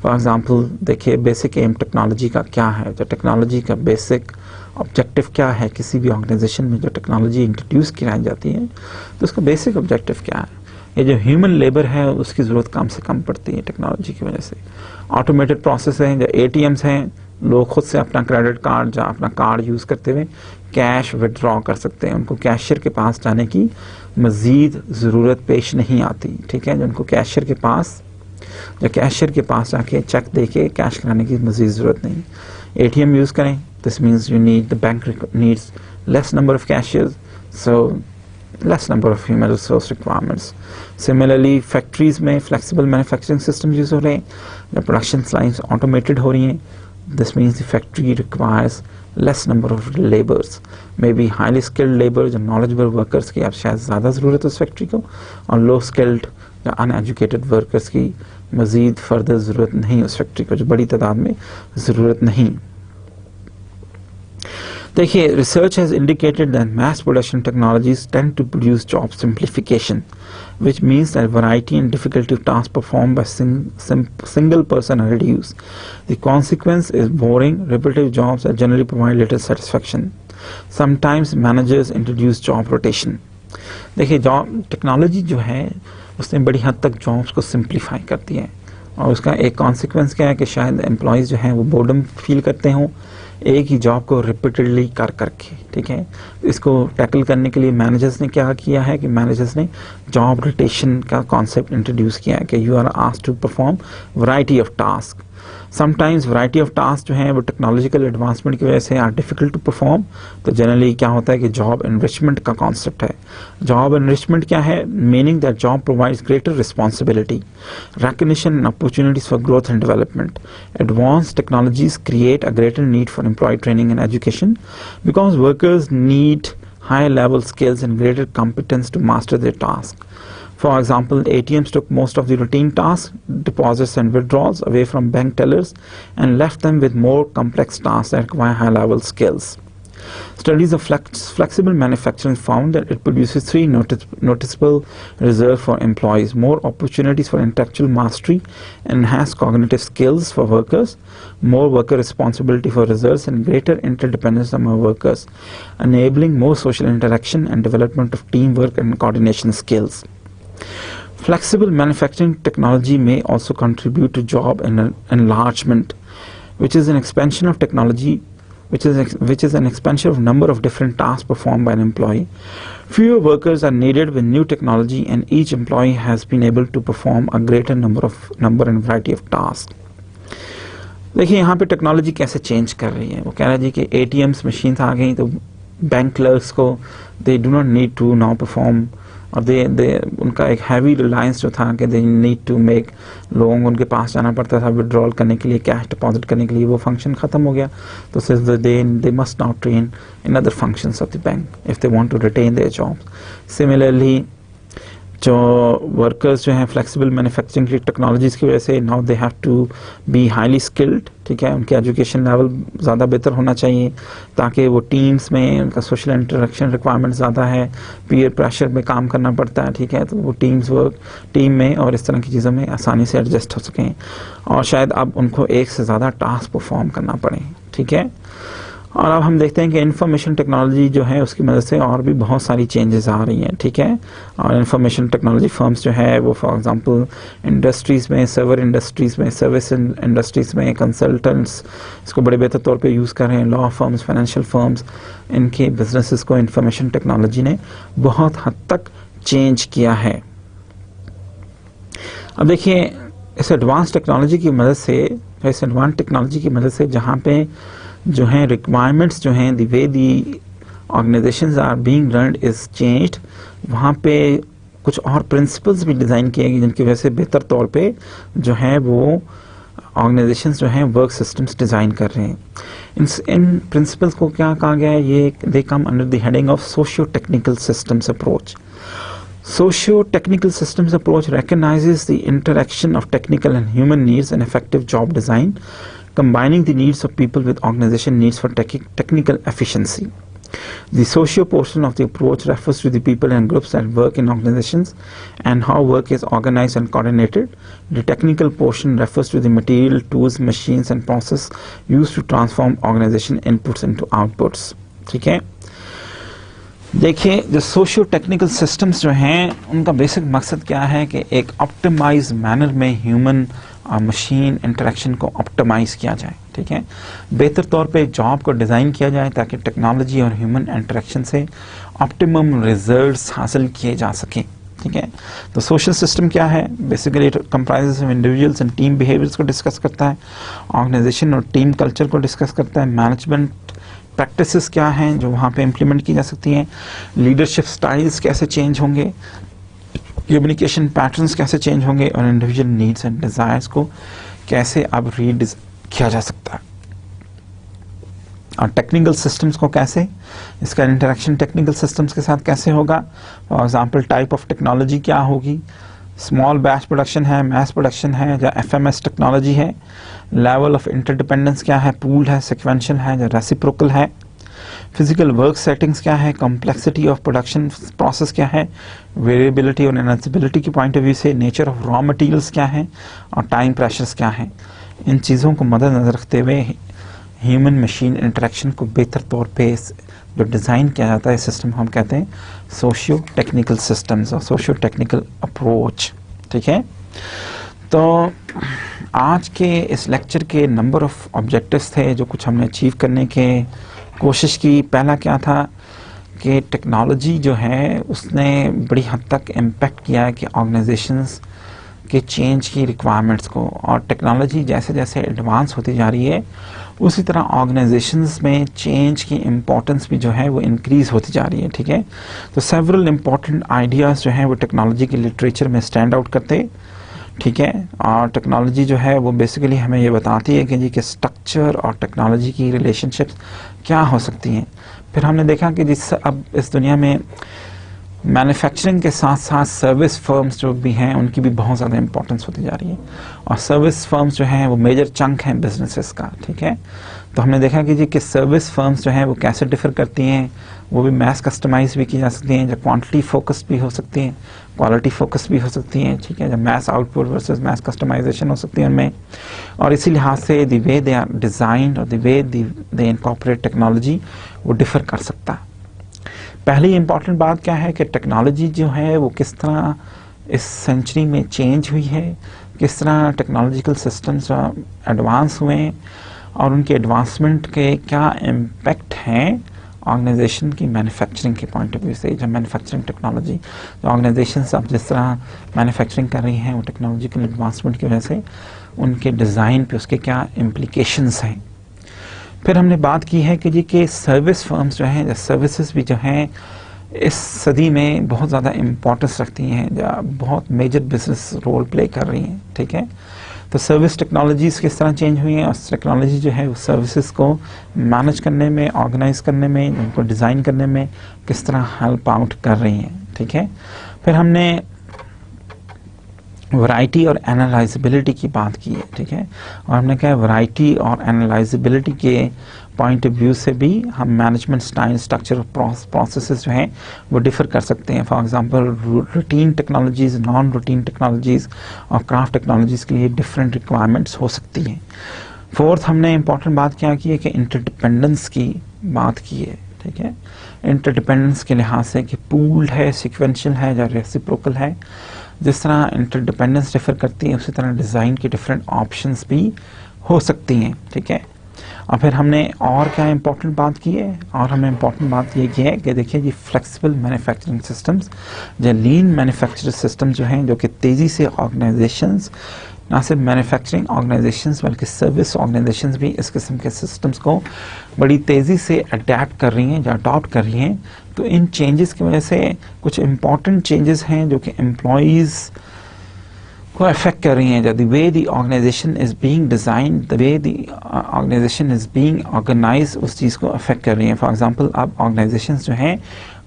फॉर एग्जांपल देखिए बेसिक एम टेक्नोलॉजी का क्या है. जो टेक्नोलॉजी का बेसिक ऑब्जेक्टिव क्या है, किसी भी ऑर्गेनाइजेशन में जो टेक्नोलॉजी इंट्रोड्यूस की जाती है तो उसका बेसिक ऑब्जेक्टिव क्या है. ये जो ह्यूमन लेबर है उसकी ज़रूरत कम से कम पड़ती है टेक्नोलॉजी की वजह से. ऑटोमेटेड प्रोसेस हैं, जो ATMs हैं, लोग खुद से अपना क्रेडिट कार्ड या अपना कार्ड यूज़ करते हुए कैश विड्रॉ कर सकते हैं. उनको कैशियर के पास जाने की मज़ीद ज़रूरत पेश नहीं आती. ठीक है, जो उनको कैशियर के पास जाके चेक दे के कैश कराने की मज़ीद ज़रूरत नहीं. ATM यूज़ करें, this means you need the bank needs less number of cashiers, so less number of human resource requirements. Similarly, factories में flexible manufacturing systems यूज़ हो रहे हैं, the production lines automated हो रही हैं, This means the factory requires less number of laborers, maybe highly skilled laborers and knowledgeable workers की अब शायद ज़्यादा ज़रूरत है उस फैक्ट्री को, और low skilled या uneducated workers की मज़ीद फर्दर ज़रूरत नहीं उस फैक्ट्री को, जो बड़ी तादाद में ज़रूरत नहीं. देखिए, research has indicated that mass production technologies tend to produce job simplification, which means that variety and difficulty of tasks performed by single person are reduced. The consequence is boring, repetitive jobs that generally provide little satisfaction. Sometimes managers introduce job rotation. देखिए, जॉब टेक्नोलॉजी जो है उसने बड़ी हद तक जॉब्स को सिंप्लीफाई कर दिया है, और उसका एक कॉन्सिक्वेंस क्या है कि शायद एम्प्लॉयज़ जो हैं वो बोर्डम फील करते हों एक ही जॉब को रिपीटेडली कर करके. ठीक है, इसको टैकल करने के लिए मैनेजर्स ने क्या किया है कि मैनेजर्स ने जॉब रोटेशन का कॉन्सेप्ट इंट्रोड्यूस किया है कि you are asked to perform variety of task. Sometimes variety of task जो हैं वो टेक्नोलॉजिकल एडवांसमेंट की वजह से आर डिफिकल्ट टू परफॉर्म, तो जनरली क्या होता है कि जॉब एनरिचमेंट का कॉन्सेप्ट है. जॉब एनरिचमेंट क्या है? Meaning that job provides greater responsibility, recognition and opportunities for growth and development. Advanced technologies create a greater need for employee training and education because workers need higher level skills and greater competence to master their task. For example, ATMs took most of the routine tasks, deposits and withdrawals, away from bank tellers and left them with more complex tasks that require high level skills. Studies of flexible manufacturing found that it produces three noticeable results for employees: more opportunities for intellectual mastery, enhanced cognitive skills for workers, more worker responsibility for results, and greater interdependence among workers, enabling more social interaction and development of teamwork and coordination skills. Flexible manufacturing technology may also contribute to job enlargement, which is an expansion of technology which is an expansion of number of different tasks performed by an employee. Fewer workers are needed with new technology, and each employee has been able to perform a greater number and variety of tasks. देखिए, यहाँ पे टेक्नोलॉजी कैसे चेंज कर रही है. वो कह रहा है जी कि ATMs मशीन्स आ गई तो बैंक क्लर्क्स को they do not need to now perform, और दे उनका एक हैवी रिलायंस जो था कि दे नीड टू मेक, लोगों को उनके पास जाना पड़ता था विड्रॉल करने के लिए, कैश डिपॉजिट करने के लिए, वो फंक्शन ख़त्म हो गया. तो they must now train in other functions of the bank if they want to retain their jobs. Similarly जो वर्कर्स जो हैं फ्लेक्सिबल मैन्युफैक्चरिंग की टेक्नोलॉजीज़ की वजह से now they have to be highly skilled. ठीक है, उनके एजुकेशन लेवल ज़्यादा बेहतर होना चाहिए ताकि वो टीम्स में, उनका सोशल इंटरेक्शन रिक्वायरमेंट ज़्यादा है, पीयर प्रेशर में काम करना पड़ता है. ठीक है, तो वो टीम में और इस तरह की चीज़ों में आसानी से एडजस्ट हो सकें, और शायद अब उनको एक से ज़्यादा टास्क परफॉर्म करना पड़े. ठीक है, और अब हम देखते हैं कि इंफॉर्मेशन टेक्नोलॉजी जो है उसकी मदद से और भी बहुत सारी चेंजेस आ रही हैं. ठीक है, और इंफॉर्मेशन टेक्नोलॉजी फर्म्स जो है वो फॉर एग्जांपल इंडस्ट्रीज़ में, सर्वर इंडस्ट्रीज़ में, सर्विस इंडस्ट्रीज़ में कंसल्टेंट्स इसको बड़े बेहतर तौर पे यूज़ कर रहे हैं. लॉ फर्म्स, फाइनेंशियल फर्म्स, इनके बिजनेसेस को इंफॉर्मेशन टेक्नोलॉजी ने बहुत हद तक चेंज किया है. अब देखिए, इस एडवांस टेक्नोलॉजी की मदद से जहाँ पे जो हैं रिक्वायरमेंट्स जो हैं, the way the organisations are being run is changed, वहाँ पे कुछ और प्रिंसिपल्स भी डिज़ाइन किए गए जिनकी वजह से बेहतर तौर पे जो है वो ऑर्गेनाइजेशंस जो हैं वर्क सिस्टम्स डिज़ाइन कर रहे हैं. इन प्रिंसिपल्स को क्या कहा गया है? ये they come under the heading of socio technical systems approach. Socio-technical systems approach recognizes the interaction of technical and human needs and effective job design, combining the needs of people with organization needs for technical efficiency. The socio portion of the approach refers to the people and groups that work in organizations and how work is organized and coordinated. The technical portion refers to the material, tools, machines and process used to transform organization inputs into outputs. ठीक है, देखिए, जो सोशियो टेक्निकल सिस्टम्स जो हैं उनका बेसिक मकसद क्या है कि एक ऑप्टिमाइज मैनर में ह्यूमन और मशीन इंटरेक्शन को ऑप्टिमाइज किया जाए. ठीक है, बेहतर तौर पे जॉब को डिज़ाइन किया जाए ताकि टेक्नोलॉजी और ह्यूमन इंटरेक्शन से ऑप्टिमम रिजल्ट्स हासिल किए जा सकें. ठीक है, तो सोशल सिस्टम क्या है? Basically it comprises of individuals and team behaviours को डिस्कस करता है, ऑर्गेनाइजेशन और टीम कल्चर को डिस्कस करता है, मैनेजमेंट प्रैक्टिसेस क्या हैं जो वहाँ पे इम्प्लीमेंट की जा सकती हैं, लीडरशिप स्टाइल्स कैसे चेंज होंगे, कम्युनिकेशन पैटर्न्स कैसे चेंज होंगे, और इंडिविजुअल नीड्स एंड डिज़ायर्स को कैसे अब रीड किया जा सकता है. और टेक्निकल सिस्टम्स को कैसे, इसका इंटरेक्शन टेक्निकल सिस्टम्स के साथ कैसे होगा। For example type of technology क्या होगी, स्मॉल बैच प्रोडक्शन है, मैस प्रोडक्शन है, या एफएमएस टेक्नोलॉजी है। लेवल ऑफ इंटरडिपेंडेंस क्या है, पूल्ड है, सिक्वेंशियल है, या रेसिप्रोकल है। फिजिकल वर्क सेटिंग्स क्या है, कॉम्प्लेक्सिटी ऑफ प्रोडक्शन प्रोसेस क्या है, वेरिएबिलिटी और एनालिसिबिलिटी के पॉइंट ऑफ व्यू से नेचर ऑफ रॉ मटेरियल्स क्या है, और टाइम प्रेशर्स क्या है। इन चीज़ों को मद्देनजर रखते हुए ह्यूमन मशीन इंटरेक्शन को बेहतर तौर पे जो डिज़ाइन किया जाता है सिस्टम हम कहते हैं सोशियो टेक्निकल सिस्टम्स और सोशियो टेक्निकल अप्रोच। ठीक है, तो आज के इस लेक्चर के नंबर ऑफ ऑब्जेक्टिव्स थे जो कुछ हमने अचीव करने के कोशिश की। पहला क्या था कि टेक्नोलॉजी जो है उसने बड़ी हद तक इम्पेक्ट किया है कि ऑर्गेनाइजेशंस के चेंज की रिक्वायरमेंट्स को, और टेक्नोलॉजी जैसे जैसे एडवांस होती जा रही है उसी तरह ऑर्गेनाइजेशंस में चेंज की इम्पोर्टेंस भी जो है वो इंक्रीज़ होती जा रही है। ठीक है, तो सेवरल इम्पोर्टेंट आइडियाज़ जो हैं वो टेक्नोलॉजी के लिटरेचर में स्टैंड आउट करते हैं। ठीक है, और टेक्नोलॉजी जो है वो बेसिकली हमें ये बताती है कि जी कि स्ट्रक्चर और टेक्नोलॉजी की रिलेशनशिप्स क्या हो सकती हैं। फिर हमने देखा कि जिस अब इस दुनिया में मैन्युफैक्चरिंग के साथ साथ सर्विस फर्म्स जो भी हैं उनकी भी बहुत ज़्यादा इंपॉर्टेंस होती जा रही है, और सर्विस फर्म्स जो हैं वो मेजर चंक हैं बिजनेसेस का। ठीक है, तो हमने देखा कि जी कि सर्विस फर्म्स जो हैं वो कैसे डिफर करती हैं, वो भी मैस कस्टमाइज भी की जा सकती हैं, जो क्वांटिटी फोकस भी हो सकती हैं, क्वालिटी फोकस भी हो सकती हैं। ठीक है, जब mass output versus mass customisation हो सकती है उनमें, और इसी लिहाज से the way they are designed और the way they incorporate technology वो डिफर कर सकता है। पहली इंपॉर्टेंट बात क्या है कि टेक्नोलॉजी जो है वो किस तरह इस सेंचुरी में चेंज हुई है, किस तरह टेक्नोलॉजिकल सिस्टम्स एडवांस हुए हैं, और उनके एडवांसमेंट के क्या इम्पेक्ट हैं ऑर्गेनाइजेशन की मैन्युफैक्चरिंग के पॉइंट ऑफ व्यू से। जब मैन्युफैक्चरिंग टेक्नोलॉजी, जो ऑर्गेनाइजेशंस अब जिस तरह मैन्युफैक्चरिंग कर रही हैं वो टेक्नोलॉजिकल एडवांसमेंट की वजह से उनके डिज़ाइन पे उसके क्या इम्प्लीकेशंस हैं। फिर हमने बात की है कि जी कि सर्विस फर्म्स जो हैं, सर्विसेज भी जो हैं इस सदी में बहुत ज़्यादा इम्पोर्टेंस रखती हैं, जो बहुत मेजर बिजनेस रोल प्ले कर रही हैं। ठीक है, तो सर्विस टेक्नोलॉजीज़ किस तरह चेंज हुई हैं, और टेक्नोलॉजी जो है वो सर्विसेज को मैनेज करने में, ऑर्गेनाइज करने में, उनको डिज़ाइन करने में किस तरह हेल्प आउट कर रही हैं। ठीक है, फिर हमने वैरायटी और एनालाइजेबिलिटी की बात की है। ठीक है, और हमने कहा वैरायटी और एनालाइजेबिलिटी के पॉइंट ऑफ व्यू से भी हम मैनेजमेंट स्टाइल, स्ट्रक्चर और प्रोसेसेस जो हैं वो डिफर कर सकते हैं। For example routine technologies, non routine technologies और क्राफ्ट टेक्नोलॉजीज़ के लिए डिफरेंट रिक्वायरमेंट्स हो सकती हैं। फोर्थ हमने इंपॉर्टेंट बात क्या की है कि इंटरडिपेंडेंस की बात की है। ठीक है, इंटरडिपेंडेंस के लिहाज से कि पूल्ड है, सिक्वेंशियल है या रेसिप्रोकल है। जिस तरह इंटरडिपेंडेंस डिफर करती है उसी तरह डिज़ाइन की डिफरेंट ऑप्शंस भी हो सकती हैं। ठीक है, और फिर हमने और क्या इंपॉर्टेंट बात की है, और हमने इंपॉर्टेंट बात ये की है कि देखिए जी फ्लेक्सिबल मैन्युफैक्चरिंग सिस्टम्स, जो लीन मैन्युफैक्चरिंग सिस्टम जो हैं जो कि तेज़ी से ऑर्गेनाइजेशंस, ना सिर्फ मैन्युफैक्चरिंग ऑर्गेनाइजेशंस बल्कि सर्विस ऑर्गेनाइजेशंस भी इस किस्म के सिस्टम्स को बड़ी तेज़ी से अडेप्ट कर रही हैं या अडॉप्ट कर रही हैं। तो इन चेंजेस की वजह से कुछ इम्पॉर्टेंट चेंजेस हैं जो कि एम्प्लॉयज़ को अफेक्ट कर रही हैं। The way the organisation is being design, the way the organisation is being organise, उस चीज़ को अफेक्ट कर रही हैं। फॉर एग्जांपल अब ऑर्गेनाइजेशंस जो हैं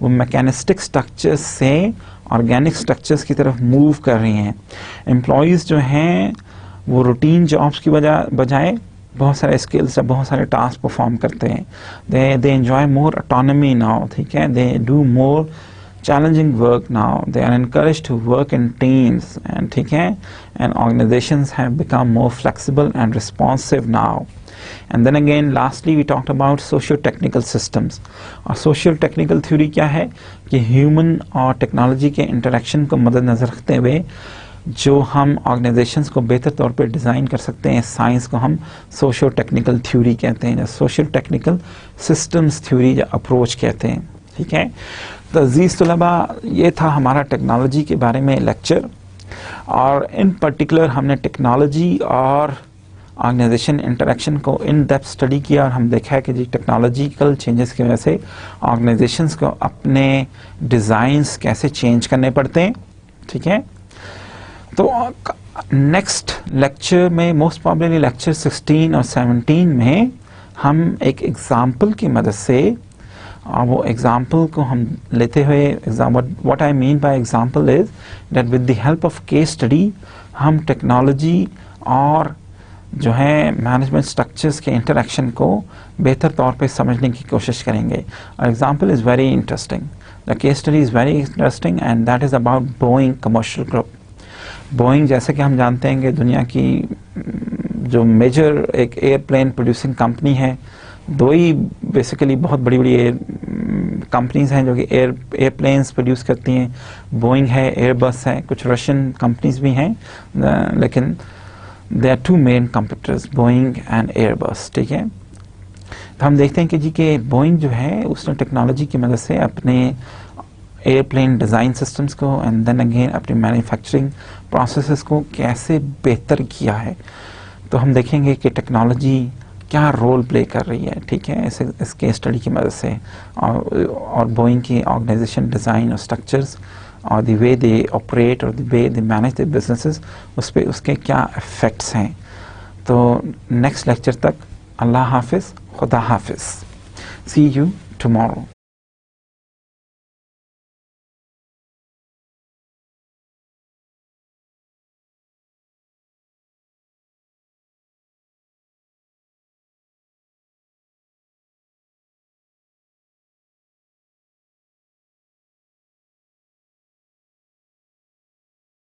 वो मैकेनिस्टिक स्ट्रक्चर्स से ऑर्गेनिक स्ट्रक्चर्स की तरफ मूव कर रही हैं। एम्प्लॉयज़ जो हैं वो रूटीन जॉब्स की बजाय बहुत सारे स्किल्स, बहुत सारे टास्क परफॉर्म करते हैं। They enjoy more autonomy now. ठीक है, they do more challenging work now, they are encouraged to work in teams, and ठीक है, and organizations have become more flexible and responsive now. And then again lastly we talked about socio-technical systems, और socio-technical theory क्या है कि human और technology के interaction को मद्देनजर रखते हुए जो हम ऑर्गेनाइजेशंस को बेहतर तौर पे डिज़ाइन कर सकते हैं, साइंस को हम सोशियो टेक्निकल थ्योरी कहते हैं, या सोशियो टेक्निकल सिस्टम्स थ्योरी या अप्रोच कहते हैं। ठीक है, तो अज़ीज़ तलबा ये था हमारा टेक्नोलॉजी के बारे में लेक्चर, और इन पर्टिकुलर हमने टेक्नोलॉजी और ऑर्गेनाइजेशन इंटरेक्शन को इन डेप्थ स्टडी किया, और हम देखा है कि जी टेक्नोलॉजिकल चेंजेस की वजह से ऑर्गेनाइजेशंस को अपने डिज़ाइंस कैसे चेंज करने पड़ते हैं। ठीक है, तो नेक्स्ट लेक्चर में मोस्ट प्रॉब्ली लेक्चर 16 और 17 में हम एक एग्जाम्पल की मदद से, वो एग्जाम्पल को हम लेते हुए, what I mean by example is that with the help of case study हम टेक्नोलॉजी और जो है मैनेजमेंट स्ट्रक्चर्स के इंटरेक्शन को बेहतर तौर पे समझने की कोशिश करेंगे. Example is very interesting. The case study is very interesting and that is about Boeing commercial group. Boeing जैसे कि हम जानते हैं कि दुनिया की जो मेजर एक एयरप्लेन प्रोड्यूसिंग कंपनी है, दो ही बेसिकली बहुत बड़ी बड़ी कंपनीज हैं जो कि एयरप्लेन्स प्रोड्यूस करती हैं. बोइंग है, एयरबस है, कुछ रशियन कंपनीज भी हैं, लेकिन they are two main competitors, Boeing and Airbus. ठीक है, तो हम देखते हैं कि जी के बोइंग जो है उसने टेक्नोलॉजी की मदद से अपने एयरप्लेन डिज़ाइन सिस्टम्स को एंड देन अगेन अपनी मैन्युफैक्चरिंग प्रोसेसेस को कैसे बेहतर किया है. तो हम देखेंगे कि टेक्नोलॉजी क्या रोल प्ले कर रही है. ठीक है, इस केस स्टडी की मदद से, और बोइंग की ऑर्गेनाइजेशन डिज़ाइन और स्ट्रक्चर्स और द वे दे ऑपरेट और the way they manage the businesses, उस पर उसके क्या इफ़ेक्ट्स हैं. तो नेक्स्ट लेक्चर तक अल्लाह हाफिज़, खुदा हाफिज़. सी यू टुमारो.